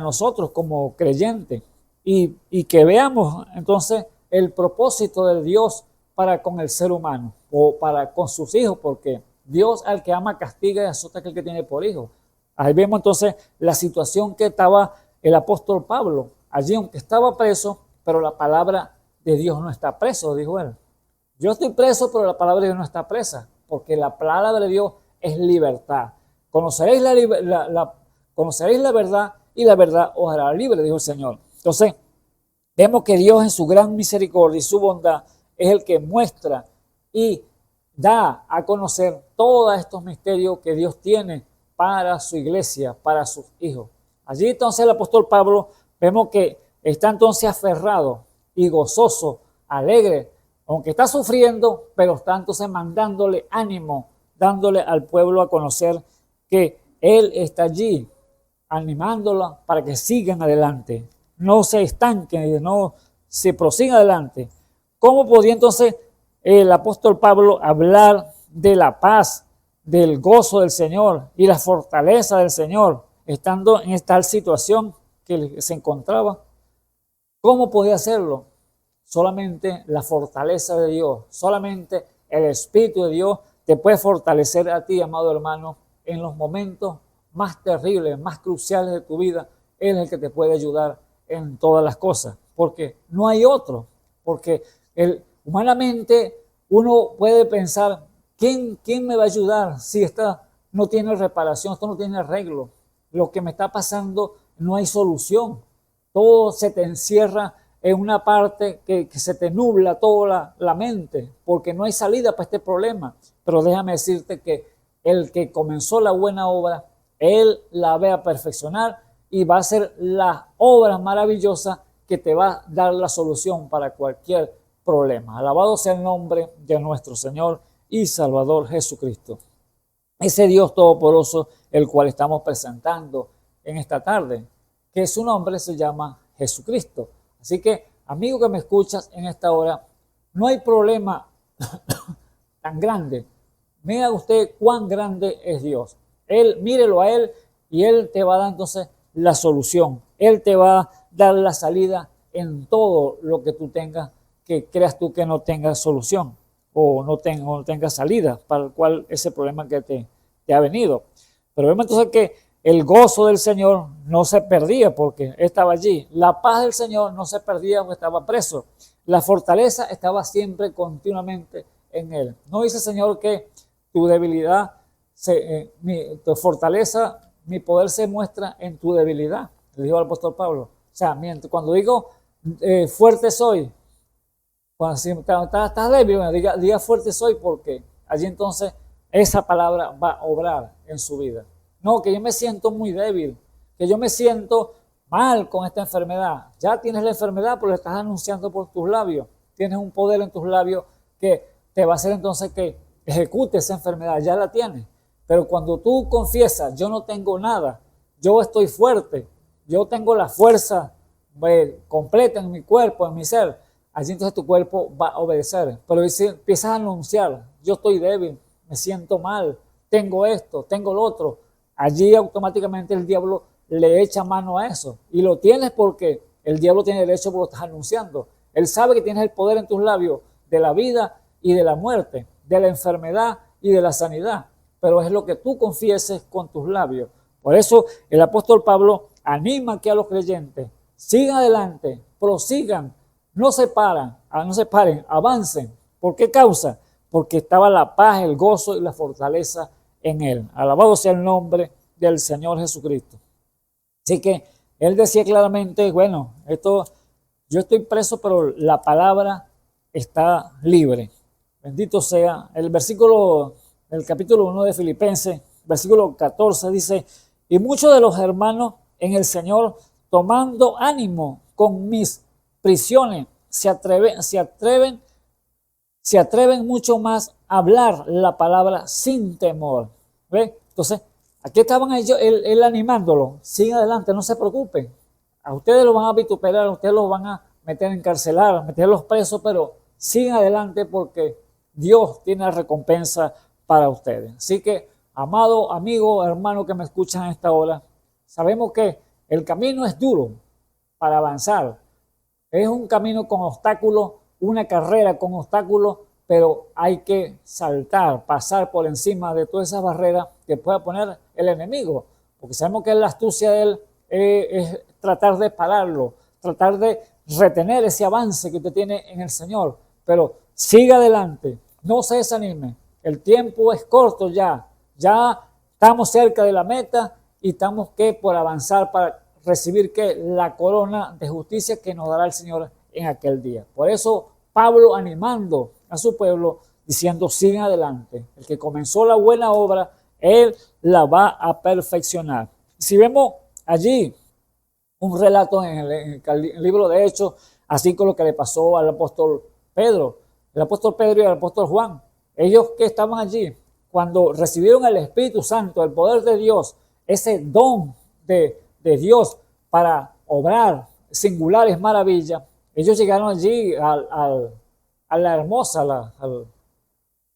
nosotros como creyentes. Y que veamos entonces el propósito de Dios para con el ser humano o para con sus hijos, porque Dios al que ama castiga y azota a aquel que tiene por hijo. Ahí vemos entonces la situación que estaba el apóstol Pablo. Allí, aunque estaba preso, pero la palabra de Dios no está preso, dijo él. Yo estoy preso, pero la palabra de Dios no está presa, porque la palabra de Dios es libertad. Conoceréis la verdad y la verdad os hará libre, dijo el Señor. Entonces, vemos que Dios en su gran misericordia y su bondad es el que muestra y da a conocer todos estos misterios que Dios tiene para su iglesia, para sus hijos. Allí entonces el apóstol Pablo vemos que está entonces aferrado y gozoso, alegre, aunque está sufriendo, pero está entonces mandándole ánimo, dándole al pueblo a conocer que Él está allí, animándola para que sigan adelante, no se estanquen, no se prosigan adelante. ¿Cómo podía entonces el apóstol Pablo hablar de la paz, del gozo del Señor y la fortaleza del Señor, estando en esta situación que se encontraba? ¿Cómo podía hacerlo? Solamente la fortaleza de Dios, solamente el Espíritu de Dios te puede fortalecer a ti, amado hermano, en los momentos más terribles, más cruciales de tu vida. Él es el que te puede ayudar en todas las cosas, porque no hay otro, porque humanamente uno puede pensar, ¿quién me va a ayudar si esta no tiene reparación, esto no tiene arreglo? Lo que me está pasando no hay solución, todo se te encierra en una parte que se te nubla toda la mente, porque no hay salida para este problema. Pero déjame decirte que el que comenzó la buena obra, Él la va a perfeccionar y va a hacer la obra maravillosa que te va a dar la solución para cualquier problema. Alabado sea el nombre de nuestro Señor y Salvador Jesucristo. Ese Dios todopoderoso, el cual estamos presentando en esta tarde, que su nombre se llama Jesucristo. Así que, amigo que me escuchas en esta hora, no hay problema tan grande. Mira usted cuán grande es Dios. Mírelo a Él y Él te va a dar entonces la solución. Él te va a dar la salida en todo lo que tú tengas, que creas tú que no tenga solución o no tenga salida para el cual ese problema que te ha venido. Pero vemos entonces que el gozo del Señor no se perdía porque estaba allí. La paz del Señor no se perdía porque estaba preso. La fortaleza estaba siempre continuamente en Él. No dice, Señor, que tu debilidad, tu fortaleza, mi poder se muestra en tu debilidad, le dijo al apóstol Pablo. O sea, cuando digo fuerte soy, cuando si estás débil, bueno, diga fuerte soy, porque allí entonces esa palabra va a obrar en su vida. No, que yo me siento muy débil, que yo me siento mal con esta enfermedad. Ya tienes la enfermedad, pero la estás anunciando por tus labios. Tienes un poder en tus labios que te va a hacer entonces que ejecute esa enfermedad. Ya la tienes. Pero cuando tú confiesas, yo no tengo nada, yo estoy fuerte, yo tengo la fuerza completa en mi cuerpo, en mi ser, allí entonces tu cuerpo va a obedecer. Pero si empiezas a anunciar, yo estoy débil, me siento mal, tengo esto, tengo lo otro, allí automáticamente el diablo le echa mano a eso. Y lo tienes porque el diablo tiene derecho porque lo estás anunciando. Él sabe que tienes el poder en tus labios de la vida y de la muerte, de la enfermedad y de la sanidad. Pero es lo que tú confieses con tus labios. Por eso el apóstol Pablo anima aquí a los creyentes, sigan adelante, prosigan, no se paren, avancen. ¿Por qué causa? Porque estaba la paz, el gozo y la fortaleza en Él. Alabado sea el nombre del Señor Jesucristo. Así que Él decía claramente, bueno, yo estoy preso, pero la palabra está libre. Bendito sea. El versículo del capítulo 1 de Filipenses, versículo 14, dice, y muchos de los hermanos en el Señor, tomando ánimo con mis prisiones, se atreven mucho más a hablar la palabra sin temor. ¿Ve? Entonces, aquí estaban ellos, él animándolo, sigan adelante, no se preocupen. A ustedes los van a vituperar, a ustedes los van a meter en carcelar, a meterlos presos, pero sigan adelante porque Dios tiene la recompensa para ustedes. Así que, amado amigo, hermano que me escuchan a esta hora, sabemos que el camino es duro para avanzar. Es un camino con obstáculos, una carrera con obstáculos, pero hay que saltar, pasar por encima de todas esas barreras que pueda poner el enemigo, porque sabemos que la astucia de él es tratar de pararlo, tratar de retener ese avance que usted tiene en el Señor, pero siga adelante, no se desanime, el tiempo es corto ya estamos cerca de la meta y estamos por avanzar para recibir la corona de justicia que nos dará el Señor en aquel día. Por eso Pablo animando a su pueblo diciendo sigan adelante, el que comenzó la buena obra, él la va a perfeccionar. Si vemos allí un relato en el libro de Hechos, así con lo que le pasó al apóstol Pedro, el apóstol Pedro y el apóstol Juan, ellos que estaban allí, cuando recibieron el Espíritu Santo, el poder de Dios, ese don de Dios para obrar singulares maravillas, ellos llegaron allí a la hermosa,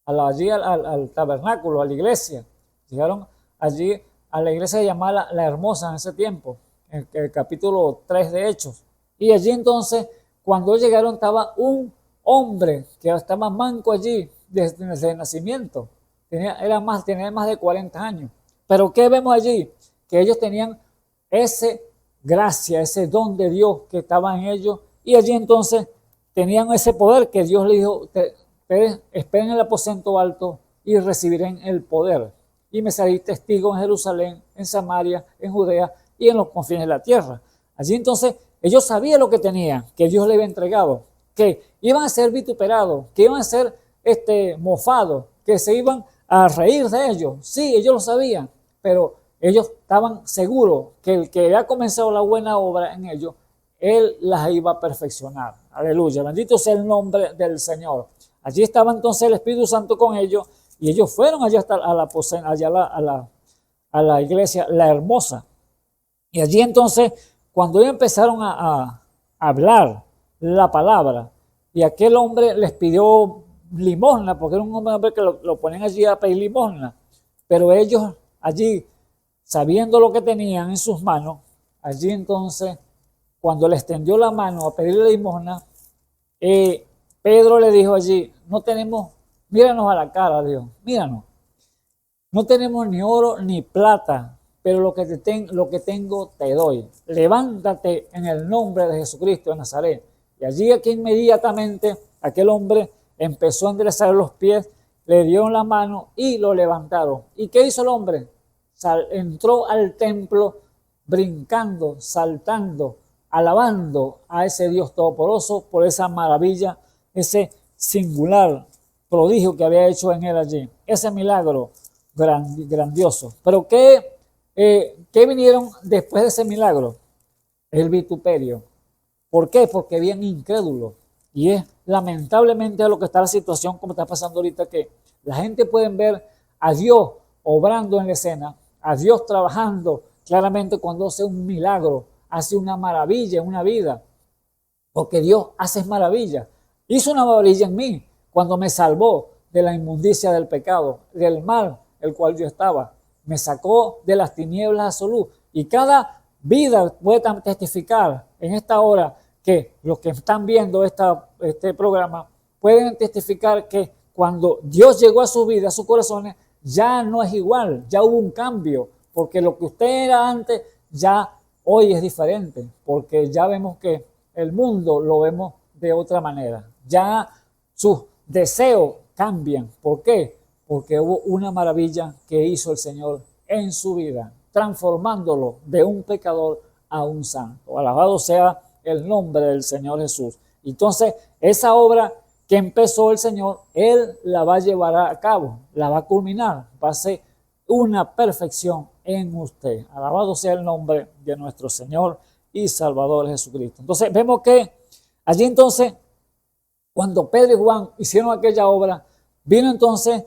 al tabernáculo, a la iglesia. Llegaron allí a la iglesia llamada la hermosa en ese tiempo, en el capítulo 3 de Hechos. Y allí entonces, cuando llegaron, estaba un hombre que estaba manco allí desde el nacimiento. Tenía más de 40 años. Pero ¿qué vemos allí? Que ellos tenían ese gracia, ese don de Dios que estaba en ellos, y allí entonces tenían ese poder que Dios le dijo, ustedes esperen el aposento alto y recibirán el poder. Y me seréis testigos en Jerusalén, en Samaria, en Judea y en los confines de la tierra. Allí entonces ellos sabían lo que tenían, que Dios les había entregado, que iban a ser vituperados, que iban a ser mofados, que se iban a reír de ellos. Sí, ellos lo sabían, pero ellos estaban seguros que el que había comenzado la buena obra en ellos, Él las iba a perfeccionar. Aleluya, bendito sea el nombre del Señor. Allí estaba entonces el Espíritu Santo con ellos y ellos fueron allá hasta a la iglesia, la hermosa. Y allí entonces, cuando ellos empezaron a hablar la palabra, y aquel hombre les pidió limosna, porque era un hombre que lo ponían allí a pedir limosna, pero ellos allí, sabiendo lo que tenían en sus manos, allí entonces, cuando le extendió la mano a pedirle limosna, Pedro le dijo allí, no tenemos, míranos a la cara, Dios, míranos, no tenemos ni oro ni plata, pero lo que tengo te doy. Levántate en el nombre de Jesucristo de Nazaret. Y allí aquí inmediatamente aquel hombre empezó a enderezar los pies, le dio la mano y lo levantaron. ¿Y qué hizo el hombre? Entró al templo brincando, saltando, alabando a ese Dios todopoderoso por esa maravilla, ese singular prodigio que había hecho en él allí, ese milagro grandioso. Pero ¿qué vinieron después de ese milagro? El vituperio. ¿Por qué? Porque habían incrédulos. Y es lamentablemente lo que está la situación, como está pasando ahorita, que la gente puede ver a Dios obrando en la escena, a Dios trabajando claramente cuando hace un milagro, hace una maravilla en una vida, porque Dios hace maravilla. Hizo una maravilla en mí cuando me salvó de la inmundicia del pecado, del mal el cual yo estaba. Me sacó de las tinieblas a su luz. Y cada vida puede testificar en esta hora que los que están viendo este programa pueden testificar que cuando Dios llegó a su vida, a sus corazones, ya no es igual, ya hubo un cambio, porque lo que usted era antes ya hoy es diferente, porque ya vemos que el mundo lo vemos de otra manera. Ya sus deseos cambian. ¿Por qué? Porque hubo una maravilla que hizo el Señor en su vida, transformándolo de un pecador a un santo. Alabado sea el nombre del Señor Jesús. Entonces, esa obra que empezó el Señor, Él la va a llevar a cabo, la va a culminar, va a ser una perfección en usted. Alabado sea el nombre de nuestro Señor y Salvador Jesucristo. Entonces, vemos que allí entonces, cuando Pedro y Juan hicieron aquella obra, vino entonces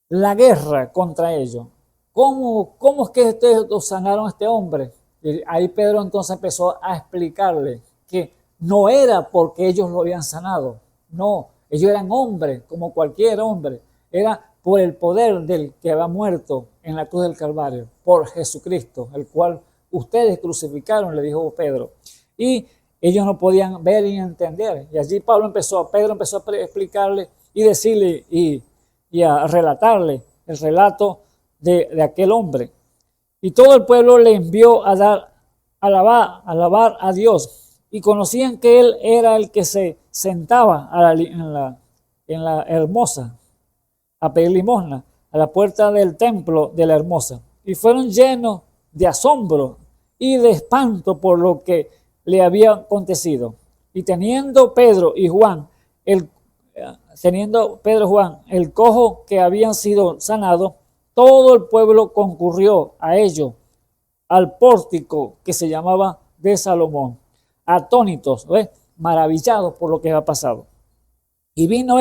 la guerra contra ellos. ¿Cómo es que ustedes sanaron a este hombre? Y ahí Pedro entonces empezó a explicarle que no era porque ellos lo habían sanado. No, ellos eran hombres como cualquier hombre. Era por el poder del que había muerto en la cruz del Calvario, por Jesucristo, el cual ustedes crucificaron, le dijo Pedro. Y ellos no podían ver y entender. Y allí Pedro empezó a explicarle y decirle y a relatarle el relato de aquel hombre. Y todo el pueblo le envió a alabar a Dios. Y conocían que Él era el que se sentaba en la hermosa a pedir limosna a la puerta del templo de la hermosa. Y fueron llenos de asombro y de espanto por lo que le había acontecido. Y teniendo Pedro y Juan el cojo que habían sido sanados, todo el pueblo concurrió a ellos, al pórtico que se llamaba de Salomón, atónitos, maravillados por lo que había pasado. Y vino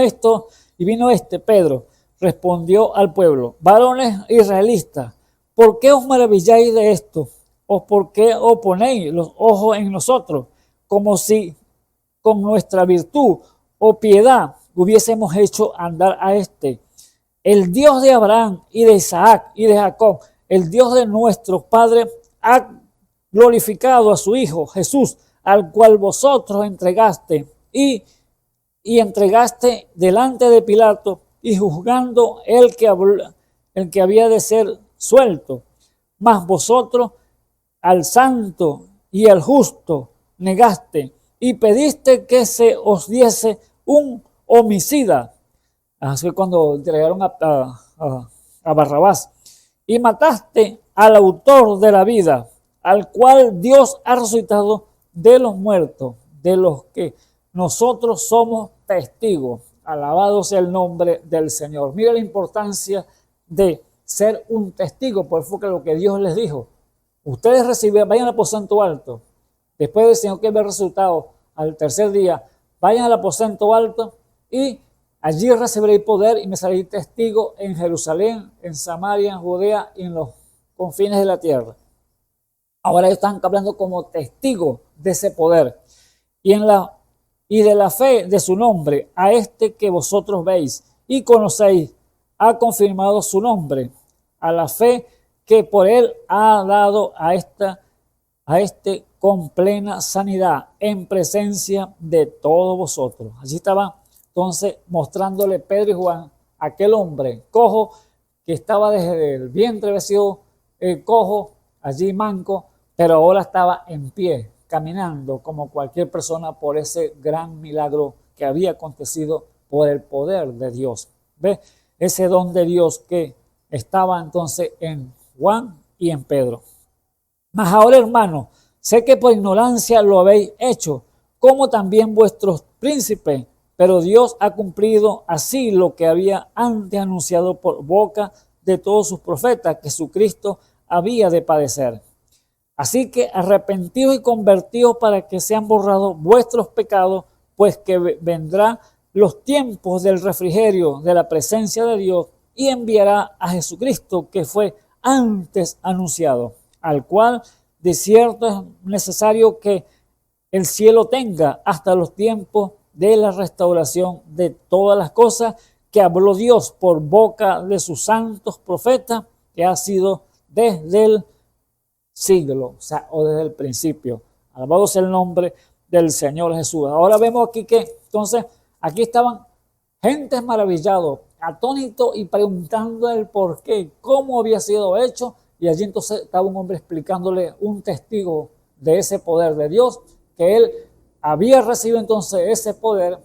Pedro, respondió al pueblo: varones israelitas, ¿por qué os maravilláis de esto? ¿O por qué os ponéis los ojos en nosotros, como si con nuestra virtud o piedad hubiésemos hecho andar a este? El Dios de Abraham y de Isaac y de Jacob, el Dios de nuestros padres, ha glorificado a su Hijo Jesús, al cual vosotros entregaste y entregaste delante de Pilato, y juzgando el que había de ser suelto. Mas vosotros al santo y el justo negaste, y pediste que se os diese un homicida. Así fue cuando entregaron a Barrabás. Y mataste al autor de la vida, al cual Dios ha resucitado de los muertos, de los que nosotros somos testigos. Alabado sea el nombre del Señor. Mira la importancia de ser un testigo, por fue lo que Dios les dijo. Ustedes reciben, vayan al aposento alto. Después del Señor que ve el resultado al tercer día, vayan al aposento alto y allí recibiréis poder y me seréis testigo en Jerusalén, en Samaria, en Judea y en los confines de la tierra. Ahora ellos están hablando como testigos de ese poder y de la fe de su nombre, a este que vosotros veis y conocéis, ha confirmado su nombre, a la fe que por él ha dado a este con plena sanidad en presencia de todos vosotros. Allí estaban entonces mostrándole Pedro y Juan a aquel hombre cojo que estaba desde el vientre, había sido cojo, allí manco, pero ahora estaba en pie, caminando como cualquier persona por ese gran milagro que había acontecido por el poder de Dios. ¿Ve? Ese don de Dios que estaba entonces en Juan y en Pedro. Mas ahora, hermanos, sé que por ignorancia lo habéis hecho, como también vuestros príncipes, pero Dios ha cumplido así lo que había antes anunciado por boca de todos sus profetas, que Jesucristo había de padecer. Así que arrepentidos y convertidos para que sean borrados vuestros pecados, pues que vendrán los tiempos del refrigerio de la presencia de Dios y enviará a Jesucristo que fue antes anunciado, al cual de cierto es necesario que el cielo tenga hasta los tiempos de la restauración de todas las cosas que habló Dios por boca de sus santos profetas, que ha sido desde el siglo, o desde el principio. Alabado sea el nombre del Señor Jesús. Ahora vemos aquí que, entonces, aquí estaban gentes maravillados, atónitos y preguntando el por qué, cómo había sido hecho, y allí entonces estaba un hombre explicándole, un testigo de ese poder de Dios, que él había recibido entonces ese poder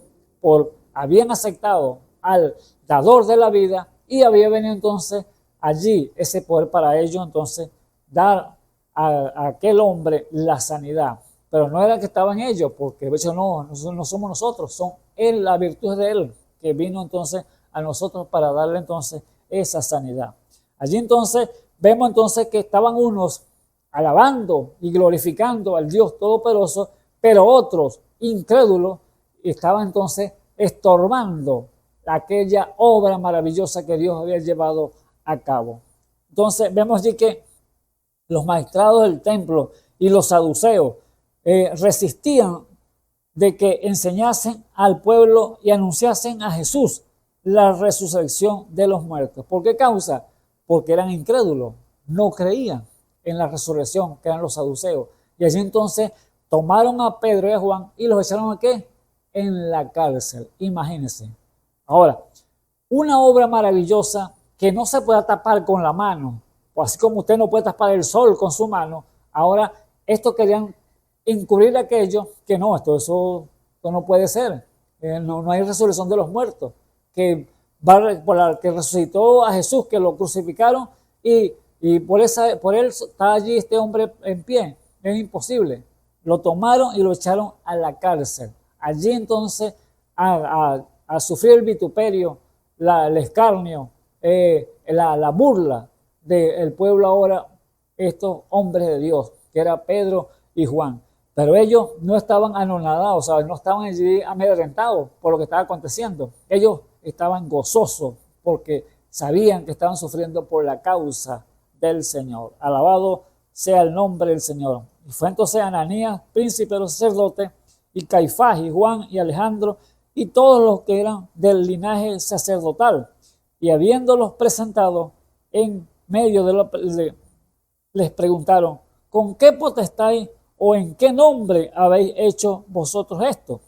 habían aceptado al dador de la vida y había venido entonces allí ese poder para ellos entonces dar a aquel hombre la sanidad. Pero no era que estaban ellos, porque de hecho no somos nosotros, son él, la virtud de él, que vino entonces a nosotros para darle entonces esa sanidad. Allí entonces vemos entonces que estaban unos alabando y glorificando al Dios Todopoderoso, pero otros incrédulos estaban entonces estorbando aquella obra maravillosa que Dios había llevado a cabo. Entonces vemos allí que los magistrados del templo y los saduceos resistían de que enseñasen al pueblo y anunciasen a Jesús la resurrección de los muertos. ¿Por qué causa? Porque eran incrédulos, no creían en la resurrección, que eran los saduceos. Y allí entonces tomaron a Pedro y a Juan y los echaron ¿a qué? En la cárcel. Imagínense. Ahora, una obra maravillosa que no se puede tapar con la mano, o así como usted no puede tapar el sol con su mano. Ahora, estos querían encubrir aquello que no, esto no puede ser. No hay resurrección de los muertos. Por la que resucitó a Jesús, que lo crucificaron y por él está allí este hombre en pie. Es imposible. Lo tomaron y lo echaron a la cárcel. Allí entonces a sufrir el vituperio, el escarnio, la burla del pueblo ahora, estos hombres de Dios, que era Pedro y Juan. Pero ellos no estaban anonadados, no estaban allí amedrentados por lo que estaba aconteciendo. Ellos estaban gozosos porque sabían que estaban sufriendo por la causa del Señor. Alabado sea el nombre del Señor. Y fue entonces Ananías, príncipe de los sacerdotes, y Caifás, y Juan, y Alejandro, y todos los que eran del linaje sacerdotal. Y habiéndolos presentado en medio les preguntaron, ¿con qué potestad o en qué nombre habéis hecho vosotros esto?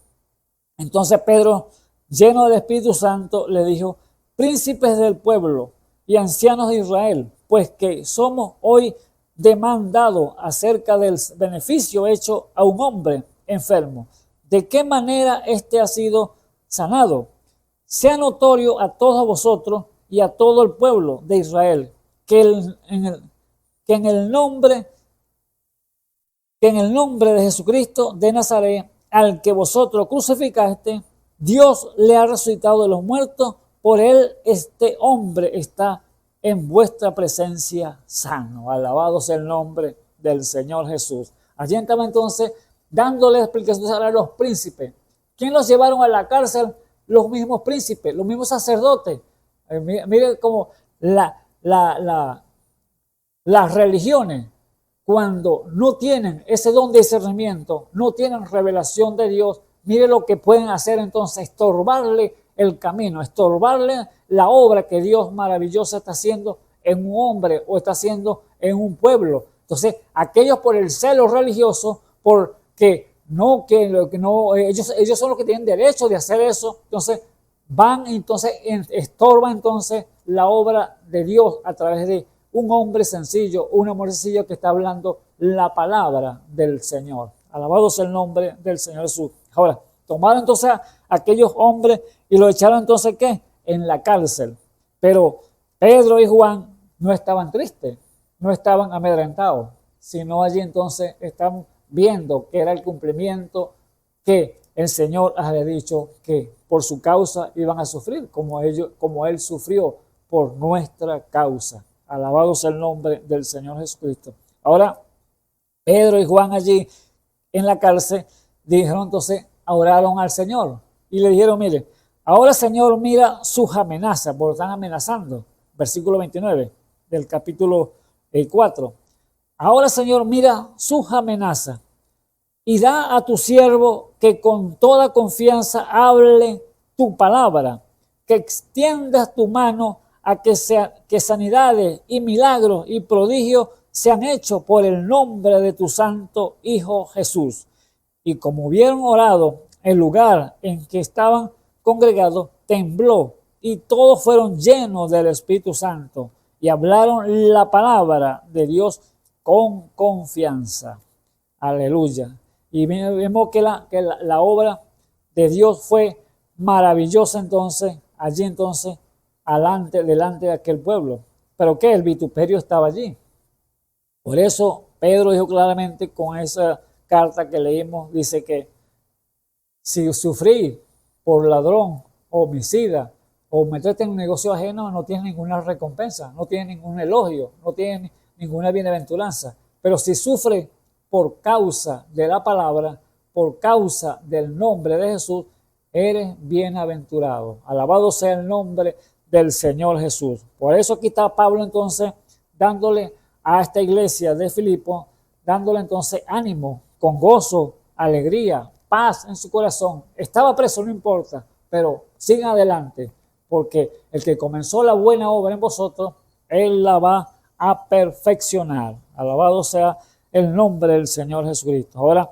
Entonces Pedro, lleno del Espíritu Santo, le dijo, príncipes del pueblo y ancianos de Israel, pues que somos hoy demandado acerca del beneficio hecho a un hombre enfermo. ¿De qué manera éste ha sido sanado? Sea notorio a todos vosotros y a todo el pueblo de Israel que en el nombre de Jesucristo de Nazaret, al que vosotros crucificaste, Dios le ha resucitado de los muertos. Por él este hombre está en vuestra presencia sano. Alabado sea el nombre del Señor Jesús. Allí estaba entonces dándole explicaciones a los príncipes. ¿Quién los llevaron a la cárcel? Los mismos príncipes, los mismos sacerdotes. Mire cómo las religiones, cuando no tienen ese don de discernimiento, no tienen revelación de Dios, mire lo que pueden hacer entonces, estorbarle el camino, estorbarle la obra que Dios maravillosa está haciendo en un hombre o está haciendo en un pueblo. Entonces, aquellos por el celo religioso, porque ellos son los que tienen derecho de hacer eso, entonces estorban entonces la obra de Dios a través de un hombre sencillo, una mujer sencilla que está hablando la palabra del Señor. Alabado sea el nombre del Señor Jesús. Ahora, tomaron entonces a aquellos hombres y los echaron entonces, ¿qué? En la cárcel. Pero Pedro y Juan no estaban tristes, no estaban amedrentados, sino allí entonces están viendo que era el cumplimiento que el Señor había dicho que por su causa iban a sufrir, como Él sufrió por nuestra causa. Alabado sea el nombre del Señor Jesucristo. Ahora, Pedro y Juan allí en la cárcel dijeron entonces, oraron al Señor y le dijeron, mire, ahora Señor, mira sus amenazas, porque están amenazando. Versículo 29 del capítulo 4. Ahora Señor, mira sus amenazas y da a tu siervo que con toda confianza hable tu palabra, que extiendas tu mano a que sanidades y milagros y prodigios sean hechos por el nombre de tu santo Hijo Jesús. Y como hubieron orado, el lugar en que estaban congregados tembló y todos fueron llenos del Espíritu Santo y hablaron la palabra de Dios con confianza. Aleluya. Y vemos que la obra de Dios fue maravillosa entonces, allí entonces, delante de aquel pueblo. Pero que el vituperio estaba allí. Por eso Pedro dijo claramente con esa carta que leímos, dice que si sufrí por ladrón o homicida o meterte en un negocio ajeno, no tienes ninguna recompensa, no tienes ningún elogio, no tienes ninguna bienaventuranza. Pero si sufre por causa de la palabra, por causa del nombre de Jesús, eres bienaventurado. Alabado sea el nombre del Señor Jesús. Por eso aquí está Pablo entonces dándole a esta iglesia de Filipo, dándole entonces ánimo, con gozo, alegría, paz en su corazón. Estaba preso, no importa, pero sigan adelante, porque el que comenzó la buena obra en vosotros, Él la va a perfeccionar. Alabado sea el nombre del Señor Jesucristo. Ahora,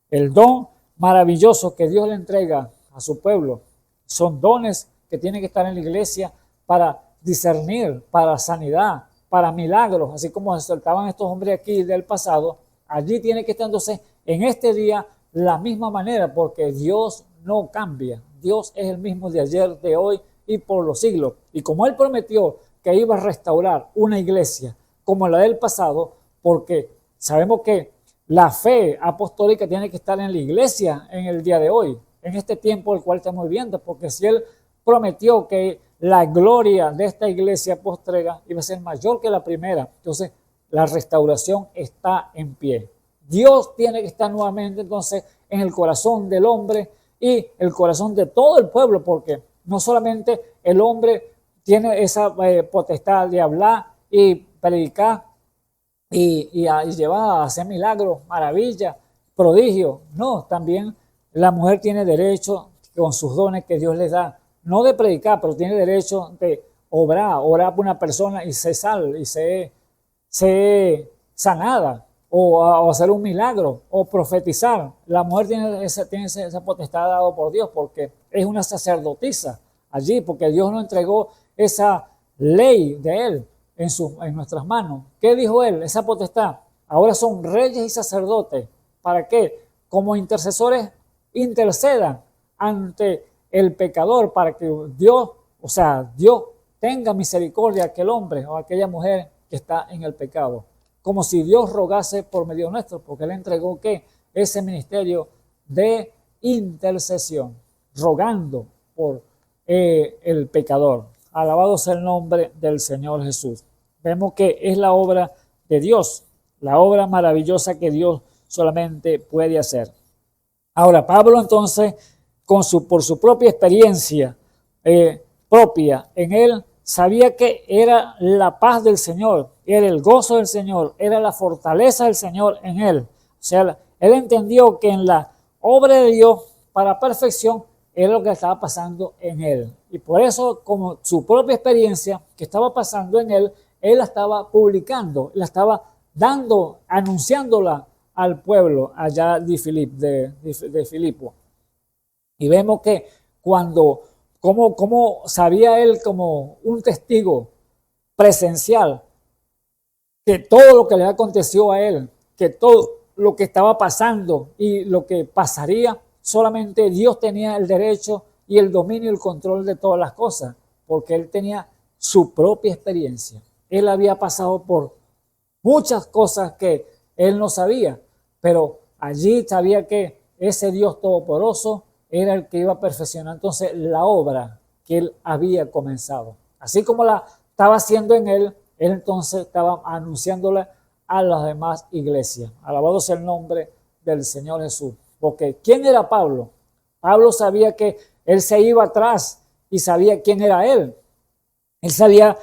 el don maravilloso que Dios le entrega a su pueblo son dones que tienen que estar en la iglesia para discernir, para sanidad, para milagros, así como se soltaban estos hombres aquí del pasado. Allí tiene que estar entonces en este día la misma manera, porque Dios no cambia. Dios es el mismo de ayer, de hoy y por los siglos. Y como Él prometió que iba a restaurar una iglesia como la del pasado, porque sabemos que la fe apostólica tiene que estar en la iglesia en el día de hoy, en este tiempo el cual estamos viviendo, porque si Él prometió que la gloria de esta iglesia postrera iba a ser mayor que la primera, entonces la restauración está en pie. Dios tiene que estar nuevamente entonces en el corazón del hombre y el corazón de todo el pueblo, porque no solamente el hombre tiene esa potestad de hablar y predicar y llevar a hacer milagros, maravillas, prodigios. No, también la mujer tiene derecho con sus dones que Dios les da, no de predicar, pero tiene derecho de orar por una persona y ser salva y ser sanada, o hacer un milagro, o profetizar. La mujer tiene esa potestad dada por Dios, porque es una sacerdotisa allí, porque Dios nos entregó esa ley de Él, en nuestras manos. ¿Qué dijo él? Esa potestad. Ahora son reyes y sacerdotes. ¿Para qué? Como intercesores intercedan ante el pecador para que Dios tenga misericordia a aquel hombre o a aquella mujer que está en el pecado. Como si Dios rogase por medio nuestro, porque Él entregó ¿qué? Ese ministerio de intercesión, rogando por el pecador. Alabado sea el nombre del Señor Jesús. Vemos que es la obra de Dios, la obra maravillosa que Dios solamente puede hacer. Ahora, Pablo entonces, por su propia experiencia propia, en él sabía que era la paz del Señor, era el gozo del Señor, era la fortaleza del Señor en él. O sea, él entendió que en la obra de Dios para perfección era lo que estaba pasando en él. Y por eso, como su propia experiencia que estaba pasando en él, él la estaba publicando, la estaba dando, anunciándola al pueblo allá de Filipo. Y vemos que como sabía él como un testigo presencial que todo lo que le aconteció a él, que todo lo que estaba pasando y lo que pasaría, solamente Dios tenía el derecho y el dominio y el control de todas las cosas, porque él tenía su propia experiencia. Él había pasado por muchas cosas que él no sabía, pero allí sabía que ese Dios todopoderoso era el que iba a perfeccionar entonces la obra que él había comenzado. Así como la estaba haciendo en él entonces estaba anunciándola a las demás iglesias. Alabado sea el nombre del Señor Jesús. Porque ¿quién era Pablo? Pablo sabía que él se iba atrás y sabía quién era él. Él sabía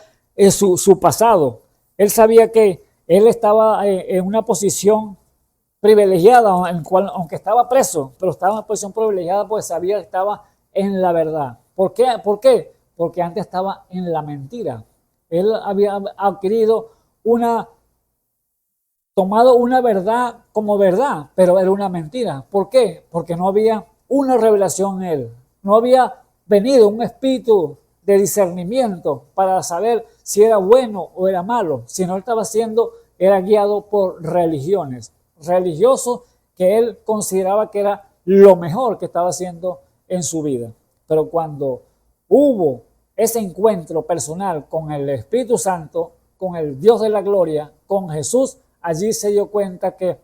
su pasado. Él sabía que él estaba en una posición privilegiada, en cual, aunque estaba preso, pero estaba en una posición privilegiada porque sabía que estaba en la verdad. ¿Por qué? ¿Por qué? Porque antes estaba en la mentira. Él había adquirido tomado una verdad como verdad, pero era una mentira. ¿Por qué? Porque no había una revelación en él. No había venido un espíritu de discernimiento para saber si era bueno o era malo, sino él era guiado por religiones, religiosos que él consideraba que era lo mejor que estaba haciendo en su vida. Pero cuando hubo ese encuentro personal con el Espíritu Santo, con el Dios de la gloria, con Jesús, allí se dio cuenta que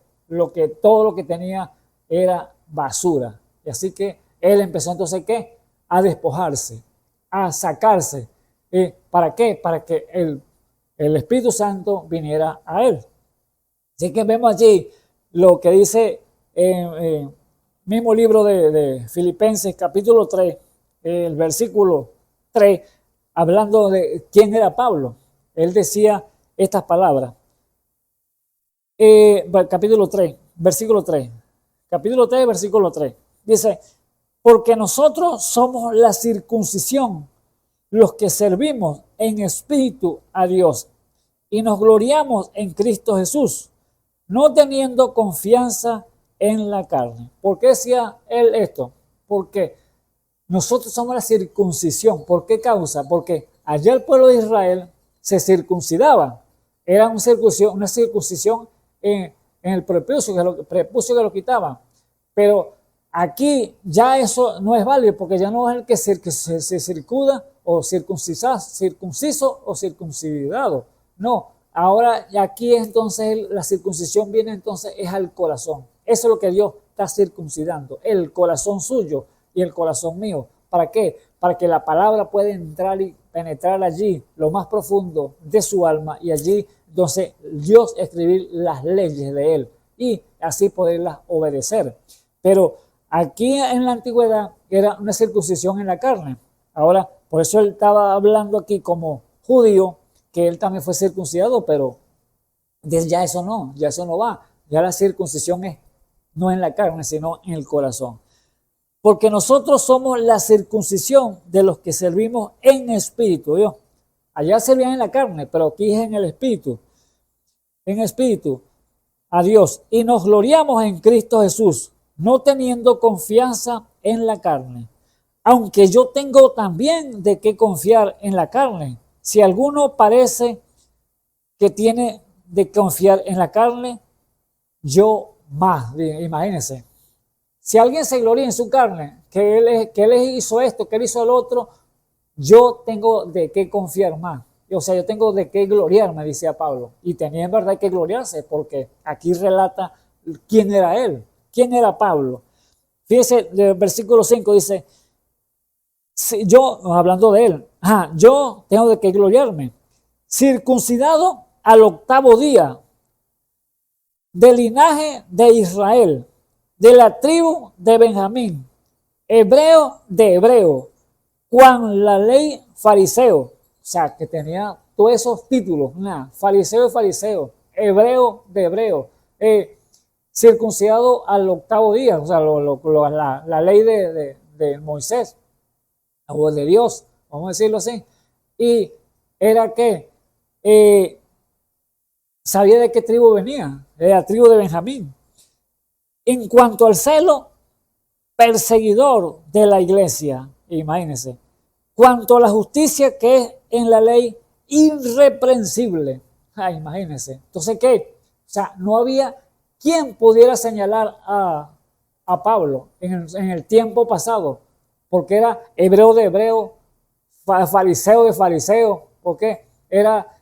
todo lo que tenía era basura. Y así que él empezó entonces ¿qué? A despojarse, a sacarse. ¿Para qué? Para que el Espíritu Santo viniera a él. Así que vemos allí lo que dice el mismo libro de Filipenses capítulo 3, el versículo 3, hablando de quién era Pablo. Él decía estas palabras. Capítulo 3, versículo 3. Capítulo 3, versículo 3. Dice, porque nosotros somos la circuncisión, los que servimos en espíritu a Dios y nos gloriamos en Cristo Jesús, no teniendo confianza en la carne. ¿Por qué decía él esto? Porque nosotros somos la circuncisión. ¿Por qué causa? Porque allá el pueblo de Israel se circuncidaba. Era una circuncisión en el prepucio, que lo quitaban. Pero aquí ya eso no es válido, porque ya no es el que se circuda o circunciso o circuncidado. No, ahora aquí entonces la circuncisión viene entonces es al corazón. Eso es lo que Dios está circuncidando, el corazón suyo y el corazón mío. ¿Para qué? Para que la palabra pueda entrar y penetrar allí, lo más profundo de su alma, y allí entonces Dios escribir las leyes de él y así poderlas obedecer. Pero aquí en la antigüedad era una circuncisión en la carne. Ahora, por eso él estaba hablando aquí como judío, que él también fue circuncidado, pero ya eso no va. Ya la circuncisión es no en la carne, sino en el corazón. Porque nosotros somos la circuncisión de los que servimos en espíritu. Dios, allá servían en la carne, pero aquí es en el espíritu. En espíritu a Dios. Y nos gloriamos en Cristo Jesús, no teniendo confianza en la carne. Aunque yo tengo también de qué confiar en la carne. Si alguno parece que tiene de confiar en la carne, yo más. Imagínense. Si alguien se gloria en su carne, que él hizo esto, que él hizo el otro, yo tengo de qué confiar más. O sea, yo tengo de qué gloriarme, decía Pablo. Y tenía en verdad que gloriarse, porque aquí relata quién era él, quién era Pablo. Fíjese, el versículo 5 dice, yo, hablando de él, yo tengo de qué gloriarme. Circuncidado al 8º día, del linaje de Israel, de la tribu de Benjamín, hebreo de hebreo, Juan la ley fariseo, o sea, que tenía todos esos títulos, fariseo de fariseo, hebreo de hebreo, circuncidado al 8º día, o sea, la ley de Moisés, o de Dios, vamos a decirlo así, y era que sabía de qué tribu venía, de la tribu de Benjamín. En cuanto al celo, perseguidor de la iglesia, imagínense. Cuanto a la justicia que es en la ley, irreprensible. Imagínense. Entonces, ¿qué? O sea, no había quien pudiera señalar a Pablo en el tiempo pasado, porque era hebreo de hebreo, fariseo de fariseo, porque era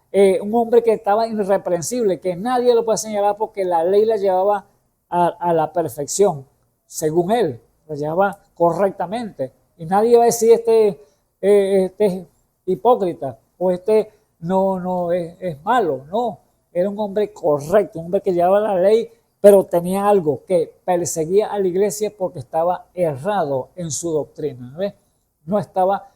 un hombre que estaba irreprensible, que nadie lo puede señalar porque la ley la llevaba a la perfección, según él, la llevaba correctamente. Y nadie va a decir este es hipócrita o este no es malo. No, era un hombre correcto, un hombre que llevaba la ley, pero tenía algo, que perseguía a la iglesia porque estaba errado en su doctrina. ¿Ves? No estaba,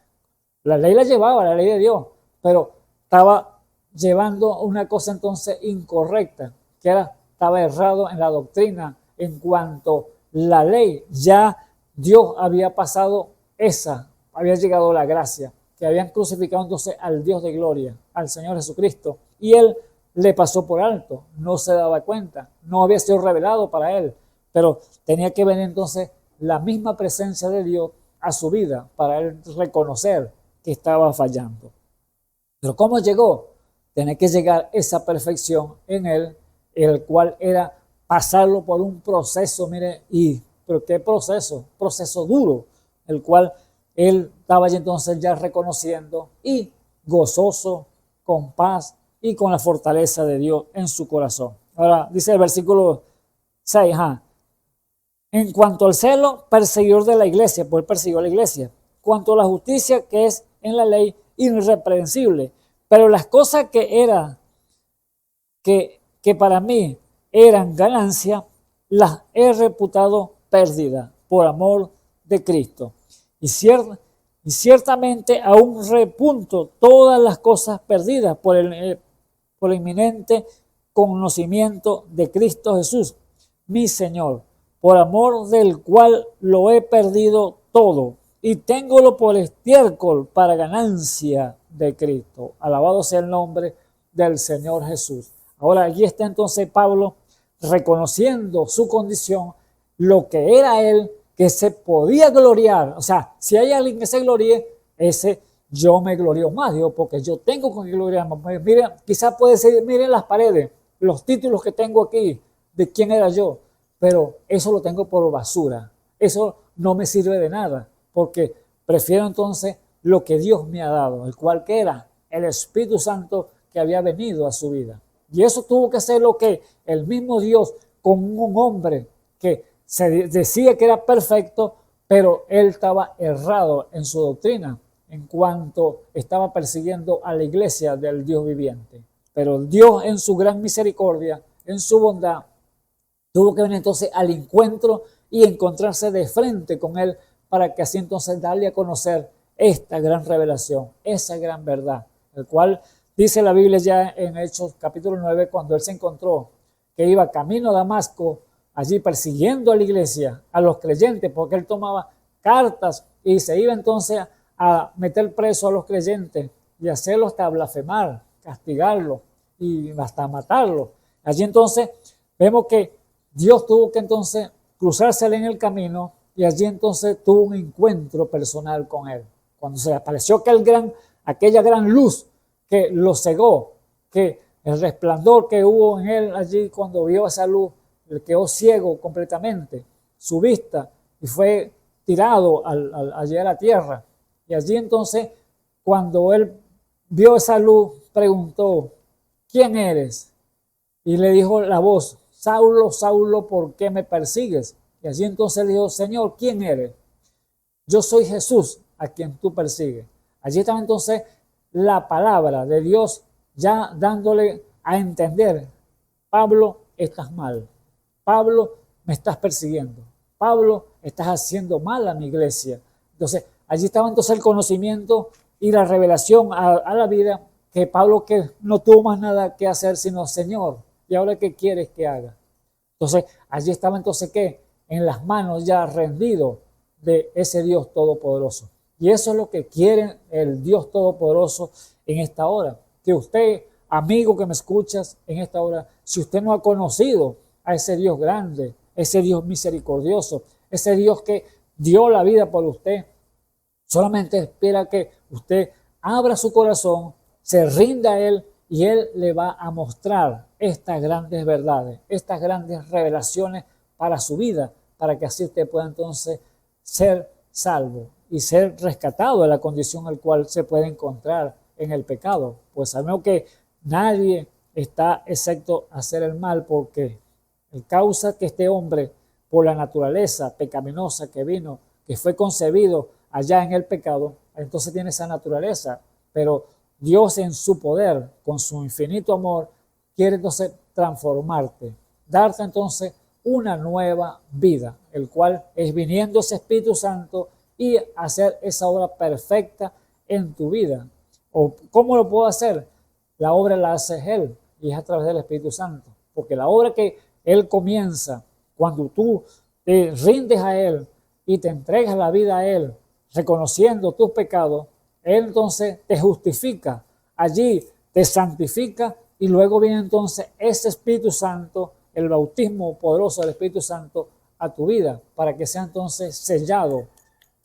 la ley la llevaba, la ley de Dios, pero estaba llevando una cosa entonces incorrecta, que estaba errado en la doctrina en cuanto la ley. Ya Dios había pasado había llegado la gracia, que habían crucificado entonces al Dios de gloria, al Señor Jesucristo, y él le pasó por alto, no se daba cuenta, no había sido revelado para él, pero tenía que venir entonces la misma presencia de Dios a su vida para él reconocer que estaba fallando. Pero ¿cómo llegó? Tenía que llegar esa perfección en él, el cual era pasarlo por un proceso, mire, pero qué proceso, proceso duro, el cual él estaba ya entonces ya reconociendo y gozoso, con paz y con la fortaleza de Dios en su corazón. Ahora dice el versículo 6, en cuanto al celo, perseguidor de la iglesia, pues él persiguió a la iglesia. Cuanto a la justicia que es en la ley, irreprensible. Pero las cosas que para mí eran ganancia, las he reputado pérdida por amor de Cristo. Y ciertamente aún repunto todas las cosas perdidas por el inminente conocimiento de Cristo Jesús, mi Señor, por amor del cual lo he perdido todo y téngolo por estiércol para ganancia de Cristo. Alabado sea el nombre del Señor Jesús. Ahora allí está entonces Pablo reconociendo su condición, lo que era él, que se podía gloriar. O sea, si hay alguien que se gloríe, yo me glorío más, digo, porque yo tengo con qué gloriarme. Miren, quizás puede ser, miren las paredes, los títulos que tengo aquí, de quién era yo, pero eso lo tengo por basura. Eso no me sirve de nada, porque prefiero entonces lo que Dios me ha dado, el cual que era el Espíritu Santo que había venido a su vida. Y eso tuvo que ser lo que el mismo Dios, con un hombre que se decía que era perfecto, pero él estaba errado en su doctrina en cuanto estaba persiguiendo a la iglesia del Dios viviente. Pero Dios en su gran misericordia, en su bondad, tuvo que venir entonces al encuentro y encontrarse de frente con él para que así entonces darle a conocer esta gran revelación, esa gran verdad, el cual dice la Biblia ya en Hechos capítulo 9, cuando él se encontró que iba camino a Damasco, allí persiguiendo a la iglesia, a los creyentes, porque él tomaba cartas y se iba entonces a meter preso a los creyentes y hacerlo hasta blasfemar, castigarlo y hasta matarlo. Allí entonces vemos que Dios tuvo que entonces cruzársele en el camino y allí entonces tuvo un encuentro personal con él. Cuando se apareció aquella gran luz que lo cegó, que el resplandor que hubo en él allí cuando vio esa luz, le quedó ciego completamente, su vista, y fue tirado allí a la tierra. Y allí entonces, cuando él vio esa luz, preguntó, ¿quién eres? Y le dijo la voz, Saulo, Saulo, ¿por qué me persigues? Y allí entonces le dijo, Señor, ¿quién eres? Yo soy Jesús, a quien tú persigues. Allí estaba entonces la palabra de Dios ya dándole a entender, Pablo, estás mal. Pablo, me estás persiguiendo. Pablo, estás haciendo mal a mi iglesia. Entonces, allí estaba entonces el conocimiento y la revelación a la vida que Pablo que no tuvo más nada que hacer sino, Señor, ¿y ahora qué quieres que haga? Entonces, allí estaba entonces, ¿qué? En las manos ya rendido de ese Dios todopoderoso. Y eso es lo que quiere el Dios todopoderoso en esta hora. Que usted, amigo que me escuchas en esta hora, si usted no ha conocido a ese Dios grande, ese Dios misericordioso, ese Dios que dio la vida por usted, solamente espera que usted abra su corazón, se rinda a Él y Él le va a mostrar estas grandes verdades, estas grandes revelaciones para su vida, para que así usted pueda entonces ser salvo y ser rescatado de la condición en la cual se puede encontrar en el pecado. Pues sabemos que nadie está excepto a hacer el mal, porque el causa que este hombre, por la naturaleza pecaminosa que vino, que fue concebido allá en el pecado, entonces tiene esa naturaleza, pero Dios en su poder, con su infinito amor, quiere entonces transformarte, darte entonces una nueva vida, el cual es viniendo ese Espíritu Santo y hacer esa obra perfecta en tu vida. ¿O cómo lo puedo hacer? La obra la hace Él y es a través del Espíritu Santo, porque la obra que Él comienza cuando tú te rindes a Él y te entregas la vida a Él, reconociendo tus pecados, Él entonces te justifica, allí te santifica y luego viene entonces ese Espíritu Santo, el bautismo poderoso del Espíritu Santo a tu vida, para que sea entonces sellado,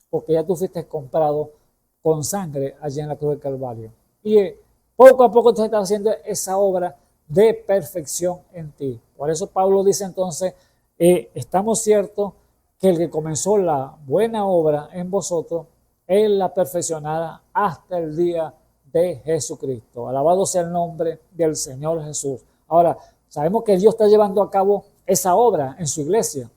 porque ya tú fuiste comprado con sangre allí en la cruz del Calvario. Y poco a poco tú estás haciendo esa obra de perfección en ti. Por eso Pablo dice entonces, estamos ciertos que el que comenzó la buena obra en vosotros, Él la perfeccionará hasta el día de Jesucristo. Alabado sea el nombre del Señor Jesús. Ahora, sabemos que Dios está llevando a cabo esa obra en su iglesia.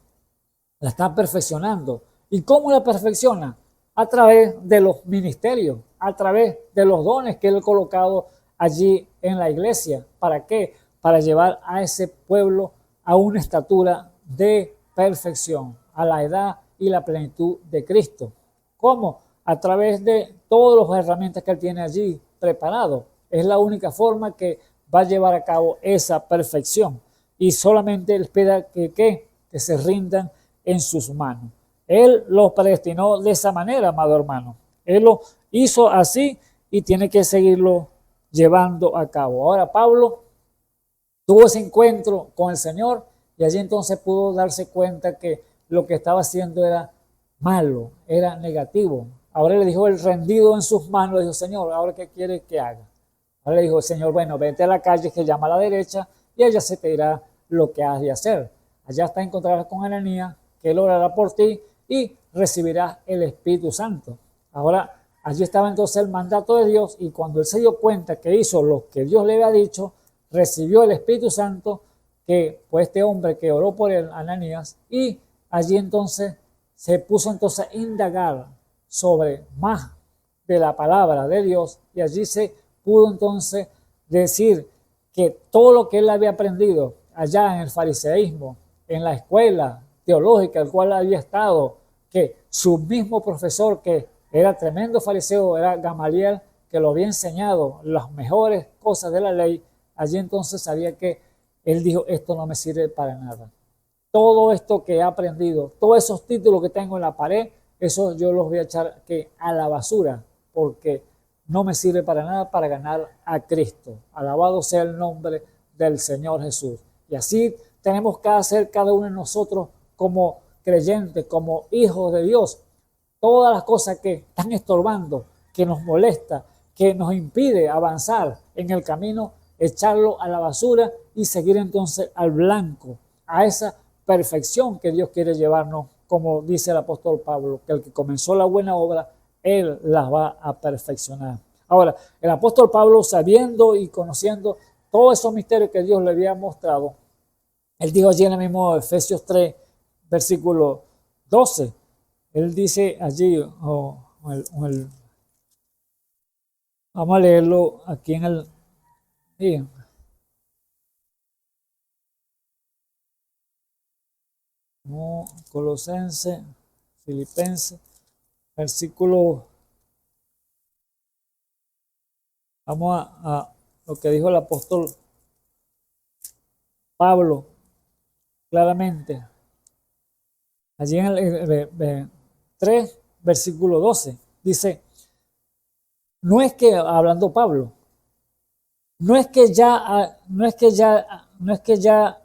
La está perfeccionando. ¿Y cómo la perfecciona? A través de los ministerios, a través de los dones que Él ha colocado allí en la iglesia. ¿Para qué? Para llevar a ese pueblo a una estatura de perfección, a la edad y la plenitud de Cristo. ¿Cómo? A través de todas las herramientas que Él tiene allí preparado. Es la única forma que va a llevar a cabo esa perfección. Y solamente Él espera que se rindan en sus manos. Él los predestinó de esa manera, amado hermano. Él lo hizo así y tiene que seguirlo llevando a cabo. Ahora Pablo tuvo ese encuentro con el Señor y allí entonces pudo darse cuenta que lo que estaba haciendo era malo, era negativo. Ahora le dijo el rendido en sus manos, le dijo, Señor, ¿ahora qué quiere que haga? Ahora le dijo, Señor, bueno, vete a la calle que llama a la derecha y allá se te dirá lo que has de hacer. Allá está encontrarás con Ananías, que Él orará por ti y recibirás el Espíritu Santo. Ahora, allí estaba entonces el mandato de Dios y cuando Él se dio cuenta que hizo lo que Dios le había dicho, recibió el Espíritu Santo, que fue este hombre que oró por él, Ananías, y allí entonces se puso entonces a indagar sobre más de la palabra de Dios y allí se pudo entonces decir que todo lo que él había aprendido allá en el fariseísmo, en la escuela teológica, el cual había estado, que su mismo profesor, que era tremendo fariseo, era Gamaliel, que lo había enseñado las mejores cosas de la ley, allí entonces sabía que él dijo, esto no me sirve para nada. Todo esto que he aprendido, todos esos títulos que tengo en la pared, eso yo los voy a echar a la basura, porque no me sirve para nada para ganar a Cristo. Alabado sea el nombre del Señor Jesús. Y así tenemos que hacer cada uno de nosotros como creyentes, como hijos de Dios. Todas las cosas que están estorbando, que nos molesta, que nos impide avanzar en el camino, echarlo a la basura y seguir entonces al blanco, a esa perfección que Dios quiere llevarnos, como dice el apóstol Pablo, que el que comenzó la buena obra, Él la va a perfeccionar. Ahora, el apóstol Pablo, sabiendo y conociendo todos esos misterios que Dios le había mostrado, él dijo allí en el mismo Efesios 3, versículo 12, él dice allí, vamos a leerlo aquí en el... Colosenses, Filipenses, versículo... Vamos a lo que dijo el apóstol Pablo claramente. Allí en el 3, versículo 12, dice, no es que, hablando Pablo, no es que ya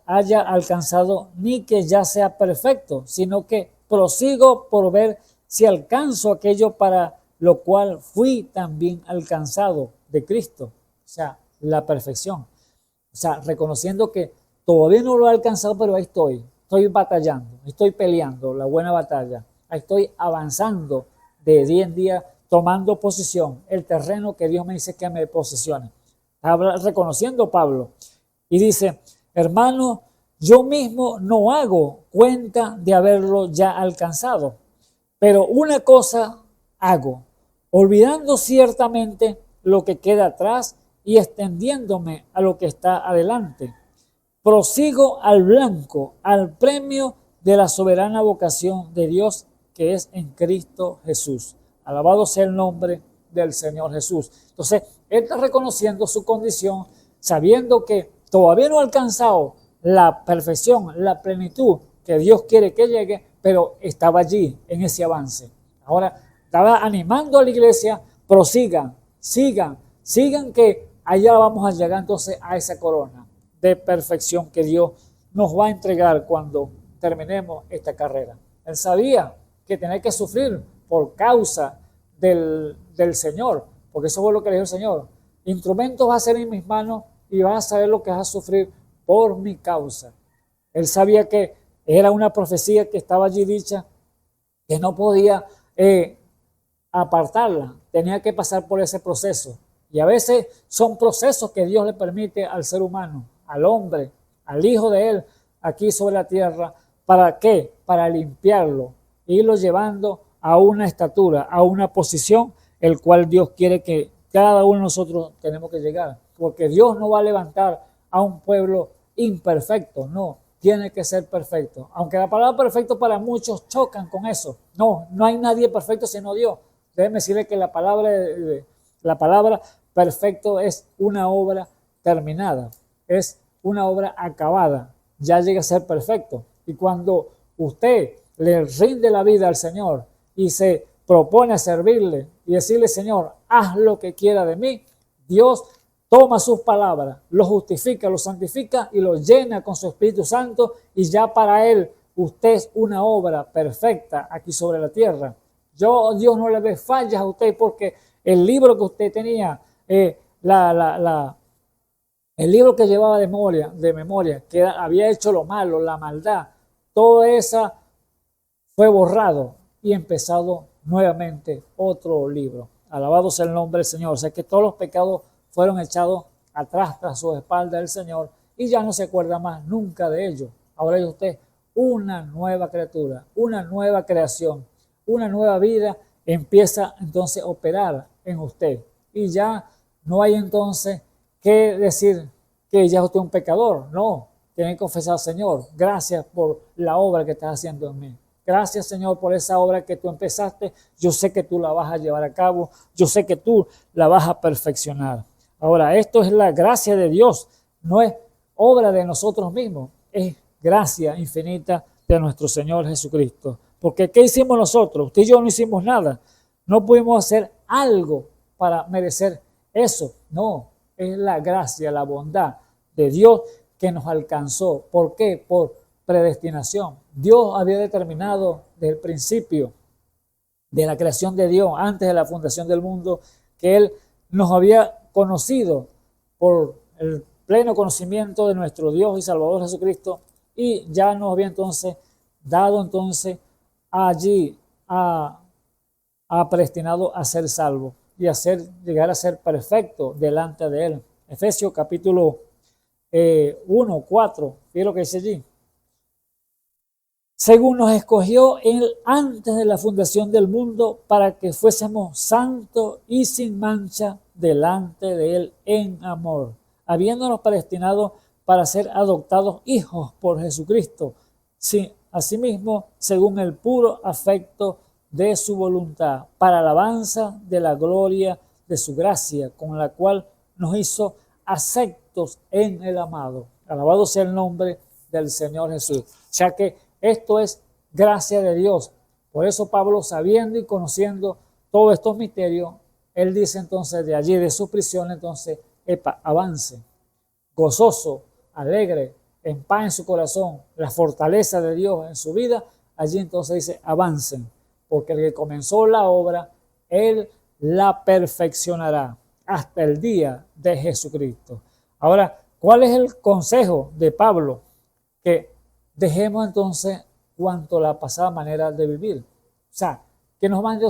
haya alcanzado ni que ya sea perfecto, sino que prosigo por ver si alcanzo aquello para lo cual fui también alcanzado de Cristo. O sea, la perfección. O sea, reconociendo que todavía no lo he alcanzado, pero ahí estoy batallando, estoy peleando la buena batalla, ahí estoy avanzando de día en día, tomando posición, el terreno que Dios me dice que me posesione. Habla, reconociendo Pablo, y dice, hermano, yo mismo no hago cuenta de haberlo ya alcanzado, pero una cosa hago, olvidando ciertamente lo que queda atrás y extendiéndome a lo que está adelante. Prosigo al blanco, al premio de la soberana vocación de Dios que es en Cristo Jesús. Alabado sea el nombre del Señor Jesús. Entonces, él está reconociendo su condición, sabiendo que todavía no ha alcanzado la perfección, la plenitud que Dios quiere que llegue, pero estaba allí en ese avance. Ahora, estaba animando a la iglesia, prosigan, sigan que allá vamos a llegar entonces a esa corona de perfección que Dios nos va a entregar cuando terminemos esta carrera. Él sabía que tenía que sufrir por causa del Señor, porque eso fue lo que le dijo el Señor. Instrumentos vas a ser en mis manos y vas a saber lo que vas a sufrir por mi causa. Él sabía que era una profecía que estaba allí dicha, que no podía apartarla, tenía que pasar por ese proceso. Y a veces son procesos que Dios le permite al ser humano, al hombre, al hijo de él, aquí sobre la tierra. ¿Para qué? Para limpiarlo, irlo llevando a una estatura, a una posición, el cual Dios quiere que cada uno de nosotros tenemos que llegar. Porque Dios no va a levantar a un pueblo imperfecto, no, tiene que ser perfecto. Aunque la palabra perfecto para muchos chocan con eso. No hay nadie perfecto sino Dios. Déjeme decirle que la palabra perfecto es una obra terminada, es una obra acabada, ya llega a ser perfecto. Y cuando usted le rinde la vida al Señor y se propone a servirle y decirle, Señor, haz lo que quiera de mí, Dios toma sus palabras, los justifica, los santifica y los llena con su Espíritu Santo, y ya para Él usted es una obra perfecta aquí sobre la tierra. Dios no le ve fallas a usted, porque el libro que usted tenía, el libro que llevaba de memoria, que había hecho lo malo, la maldad, todo eso fue borrado y empezado nuevamente otro libro. Alabado sea el nombre del Señor. O sea que todos los pecados fueron echados atrás tras su espalda del Señor y ya no se acuerda más nunca de ellos. Ahora es usted una nueva criatura, una nueva creación, una nueva vida empieza entonces a operar en usted. Y ya no hay entonces que decir que ya usted es un pecador. No, tiene que confesar, Señor, gracias por la obra que estás haciendo en mí. Gracias, Señor, por esa obra que tú empezaste. Yo sé que tú la vas a llevar a cabo. Yo sé que tú la vas a perfeccionar. Ahora, esto es la gracia de Dios. No es obra de nosotros mismos. Es gracia infinita de nuestro Señor Jesucristo. Porque ¿qué hicimos nosotros? Usted y yo no hicimos nada. No pudimos hacer algo para merecer eso. No, es la gracia, la bondad de Dios que nos alcanzó. ¿Por qué? Por predestinación. Dios había determinado desde el principio de la creación de Dios, antes de la fundación del mundo, que Él nos había conocido por el pleno conocimiento de nuestro Dios y Salvador Jesucristo, y ya nos había entonces dado entonces allí a predestinado a ser salvo y llegar a ser perfecto delante de Él. Efesios capítulo 1, 4, ¿qué lo que dice allí? Según nos escogió Él antes de la fundación del mundo para que fuésemos santos y sin mancha delante de Él en amor, habiéndonos predestinado para ser adoptados hijos por Jesucristo, sí, asimismo según el puro afecto de su voluntad, para alabanza de la gloria de su gracia, con la cual nos hizo aceptos en el amado. Alabado sea el nombre del Señor Jesús. O sea que esto es gracia de Dios. Por eso Pablo, sabiendo y conociendo todos estos misterios, él dice entonces de allí, de su prisión, entonces, avance, gozoso, alegre, en paz en su corazón, la fortaleza de Dios en su vida. Allí entonces dice, avancen, porque el que comenzó la obra, Él la perfeccionará hasta el día de Jesucristo. Ahora, ¿cuál es el consejo de Pablo? Que dejemos entonces cuanto la pasada manera de vivir. O sea, que nos mande,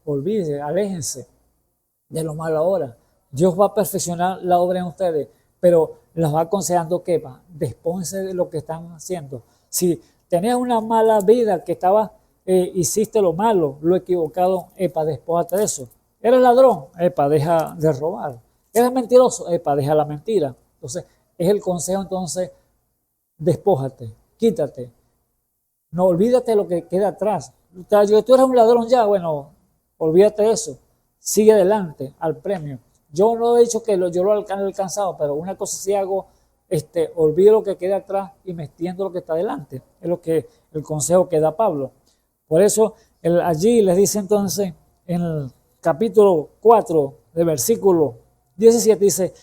olvídense, aléjense de lo malo ahora. Dios va a perfeccionar la obra en ustedes, pero les va aconsejando que despónganse de lo que están haciendo. Si tenías una mala vida que hiciste lo malo, lo equivocado, despójate de eso. Eres ladrón, deja de robar. Eres mentiroso, deja la mentira. Entonces, es el consejo entonces, despójate, quítate. No olvídate de lo que queda atrás. Tú eres un ladrón ya, bueno, olvídate de eso. Sigue adelante al premio. Yo no he dicho que yo lo he alcanzado, pero una cosa sí hago, olvido lo que queda atrás y me extiendo lo que está adelante. Es lo que el consejo que da Pablo. Por eso allí les dice entonces en el capítulo 4 del versículo 17, dice,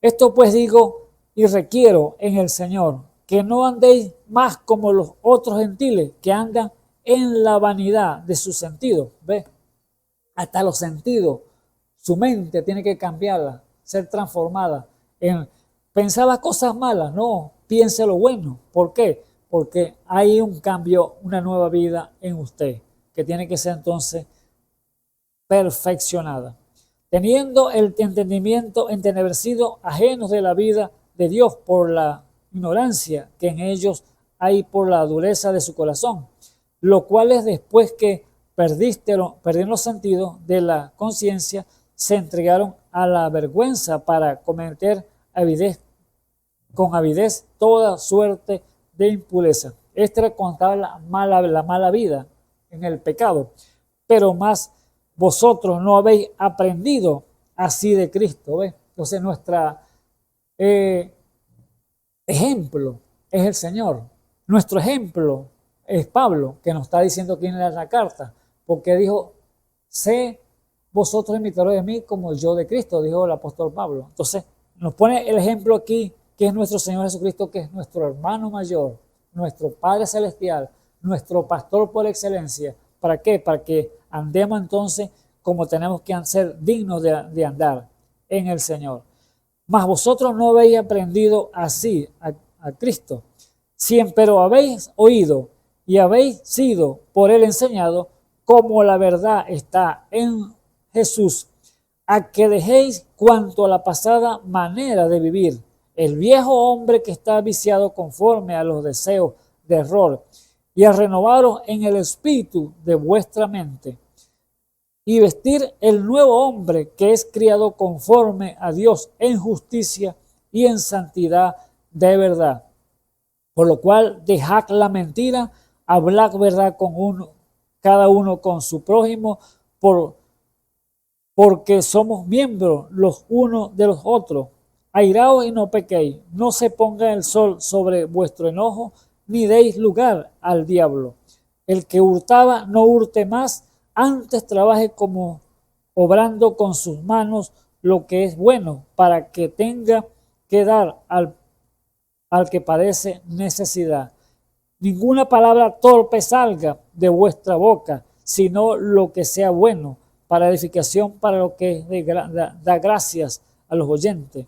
esto pues digo y requiero en el Señor, que no andéis más como los otros gentiles que andan en la vanidad de sus sentidos. ¿Ve? Hasta los sentidos, su mente tiene que cambiarla, ser transformada. Pensaba cosas malas, no, piense lo bueno. ¿Por qué? Porque hay un cambio, una nueva vida en usted, que tiene que ser entonces perfeccionada. Teniendo el entendimiento entenebrecido, ajenos de la vida de Dios por la ignorancia que en ellos hay por la dureza de su corazón, lo cual es después que perdieron los sentidos de la conciencia, se entregaron a la vergüenza para cometer con avidez toda suerte de impureza. Esta era contar la mala vida en el pecado, pero más vosotros no habéis aprendido así de Cristo. ¿Ves? Entonces nuestro ejemplo es el Señor. Nuestro ejemplo es Pablo, que nos está diciendo aquí en la carta, porque dijo, sé vosotros imitadores de mí como yo de Cristo, dijo el apóstol Pablo. Entonces nos pone el ejemplo aquí, que es nuestro Señor Jesucristo, que es nuestro hermano mayor, nuestro Padre Celestial, nuestro pastor por excelencia. ¿Para qué? Para que andemos entonces como tenemos que ser dignos de andar en el Señor. Mas vosotros no habéis aprendido así a Cristo. Si empero habéis oído y habéis sido por él enseñado, como la verdad está en Jesús, a que dejéis cuanto a la pasada manera de vivir, el viejo hombre que está viciado conforme a los deseos de error, y a renovaros en el espíritu de vuestra mente, y vestir el nuevo hombre que es criado conforme a Dios en justicia y en santidad de verdad. Por lo cual dejad la mentira, hablad verdad cada uno con su prójimo, porque somos miembros los unos de los otros. Airaos y no pequéis, no se ponga el sol sobre vuestro enojo, ni deis lugar al diablo. El que hurtaba no hurte más, antes trabaje como obrando con sus manos lo que es bueno, para que tenga que dar al que padece necesidad. Ninguna palabra torpe salga de vuestra boca, sino lo que sea bueno, para edificación, para lo que da gracias a los oyentes.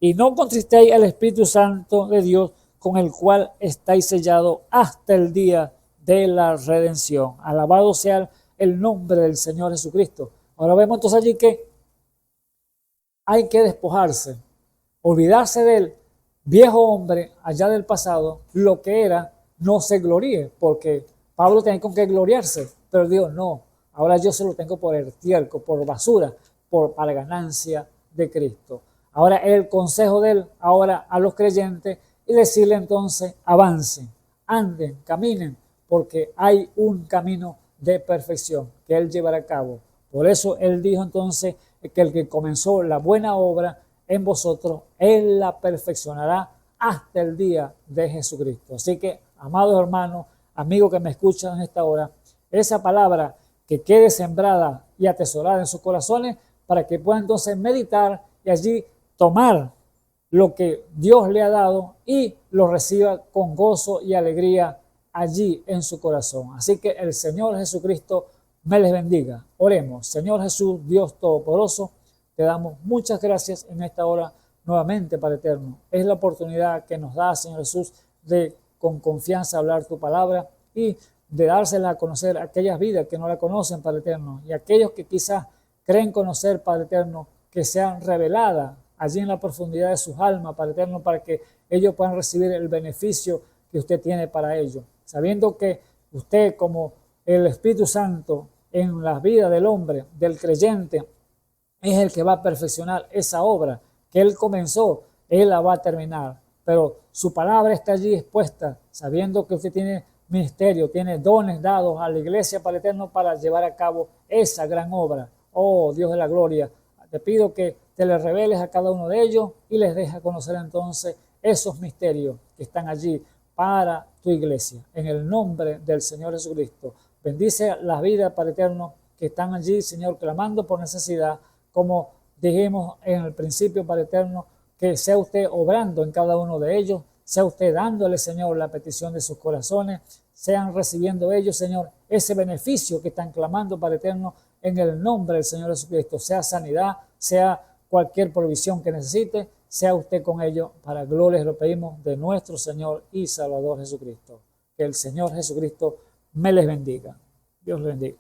y no contristéis al Espíritu Santo de Dios, con el cual estáis sellados hasta el día de la redención. Alabado sea el nombre del Señor Jesucristo. Ahora vemos entonces allí que hay que despojarse, olvidarse del viejo hombre allá del pasado, lo que era, no se gloríe, porque Pablo tenía con qué gloriarse, pero Dios no, ahora yo se lo tengo por estiércol, por basura, para ganancia de Cristo. Ahora el consejo de él, ahora a los creyentes, y decirle entonces, avancen, anden, caminen, porque hay un camino de perfección que él llevará a cabo. Por eso él dijo entonces que el que comenzó la buena obra en vosotros, él la perfeccionará hasta el día de Jesucristo. Así que, amados hermanos, amigos que me escuchan en esta hora, esa palabra que quede sembrada y atesorada en sus corazones para que puedan entonces meditar y allí tomar lo que Dios le ha dado y lo reciba con gozo y alegría allí en su corazón. Así que el Señor Jesucristo me les bendiga. Oremos. Señor Jesús, Dios Todopoderoso, te damos muchas gracias en esta hora nuevamente, Padre Eterno. Es la oportunidad que nos da, Señor Jesús, de con confianza hablar tu palabra y de dársela a conocer a aquellas vidas que no la conocen, Padre Eterno, y aquellos que quizás creen conocer, Padre Eterno, que sean reveladas allí en la profundidad de sus almas, Padre Eterno, para que ellos puedan recibir el beneficio que usted tiene para ellos, sabiendo que usted, como el Espíritu Santo en la vida del hombre, del creyente, es el que va a perfeccionar esa obra que él comenzó, él la va a terminar. Pero su palabra está allí expuesta, sabiendo que usted tiene ministerio, tiene dones dados a la iglesia, Padre Eterno, para llevar a cabo esa gran obra. Oh, Dios de la gloria, te pido que te le reveles a cada uno de ellos y les dejes conocer entonces esos misterios que están allí para tu iglesia. En el nombre del Señor Jesucristo, bendice las vidas, Padre Eterno, que están allí, Señor, clamando por necesidad, como dijimos en el principio, Padre Eterno, que sea usted obrando en cada uno de ellos, sea usted dándole, Señor, la petición de sus corazones, sean recibiendo ellos, Señor, ese beneficio que están clamando, Padre Eterno, en el nombre del Señor Jesucristo, sea sanidad, sea cualquier provisión que necesite, sea usted con ellos, para gloria lo pedimos de nuestro Señor y Salvador Jesucristo. Que el Señor Jesucristo me les bendiga. Dios les bendiga.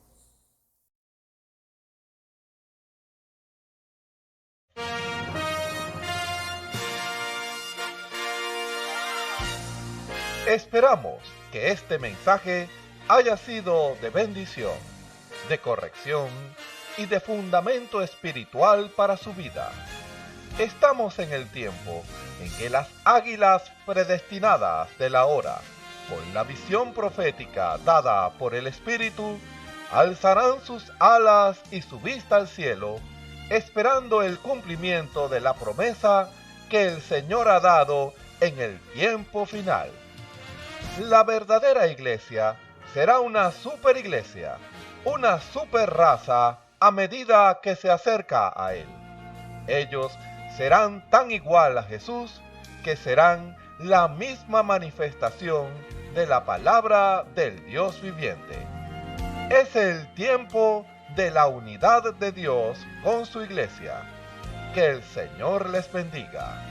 Esperamos que este mensaje haya sido de bendición, de corrección y de fundamento espiritual para su vida. Estamos en el tiempo en que las águilas predestinadas de la hora, con la visión profética dada por el Espíritu, alzarán sus alas y su vista al cielo, esperando el cumplimiento de la promesa que el Señor ha dado en el tiempo final. La verdadera iglesia será una superiglesia, una superraza a medida que se acerca a Él. Ellos serán tan igual a Jesús que serán la misma manifestación de la palabra del Dios viviente. Es el tiempo de la unidad de Dios con su iglesia. Que el Señor les bendiga.